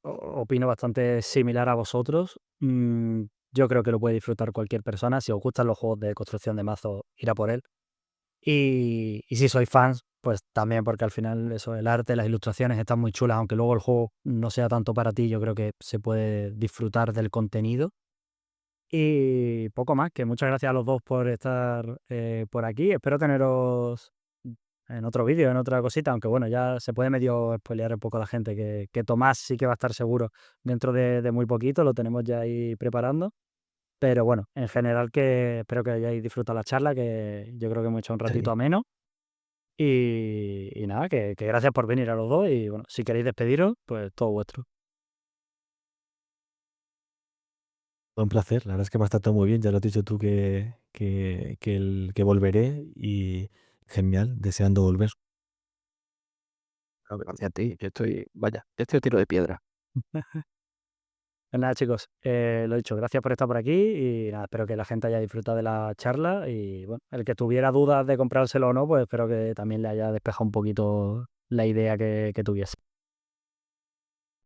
opino bastante similar a vosotros. Yo creo que lo puede disfrutar cualquier persona. Si os gustan los juegos de construcción de mazo, ir a por él. Y si sois fans, pues también, porque al final eso, el arte, las ilustraciones están muy chulas, aunque luego el juego no sea tanto para ti, yo creo que se puede disfrutar del contenido. Y poco más, que muchas gracias a los dos por estar por aquí. Espero teneros en otro vídeo, en otra cosita, aunque bueno, ya se puede medio spoilear un poco a la gente que Tomás sí que va a estar seguro dentro de muy poquito, lo tenemos ya ahí preparando. Pero bueno, en general que espero que hayáis disfrutado la charla, que yo creo que hemos hecho un ratito
Sí.
ameno. Y nada, que gracias por venir a los dos y bueno, si queréis despediros, pues todo vuestro.
Fue un placer, la verdad es que me has tratado muy bien, ya lo has dicho tú que volveré y genial, deseando volver.
No, gracias a ti. Yo estoy, vaya, yo estoy a tiro de piedra.
Pues nada, chicos, lo dicho, gracias por estar por aquí y nada, espero que la gente haya disfrutado de la charla y bueno, el que tuviera dudas de comprárselo o no, pues espero que también le haya despejado un poquito la idea que tuviese.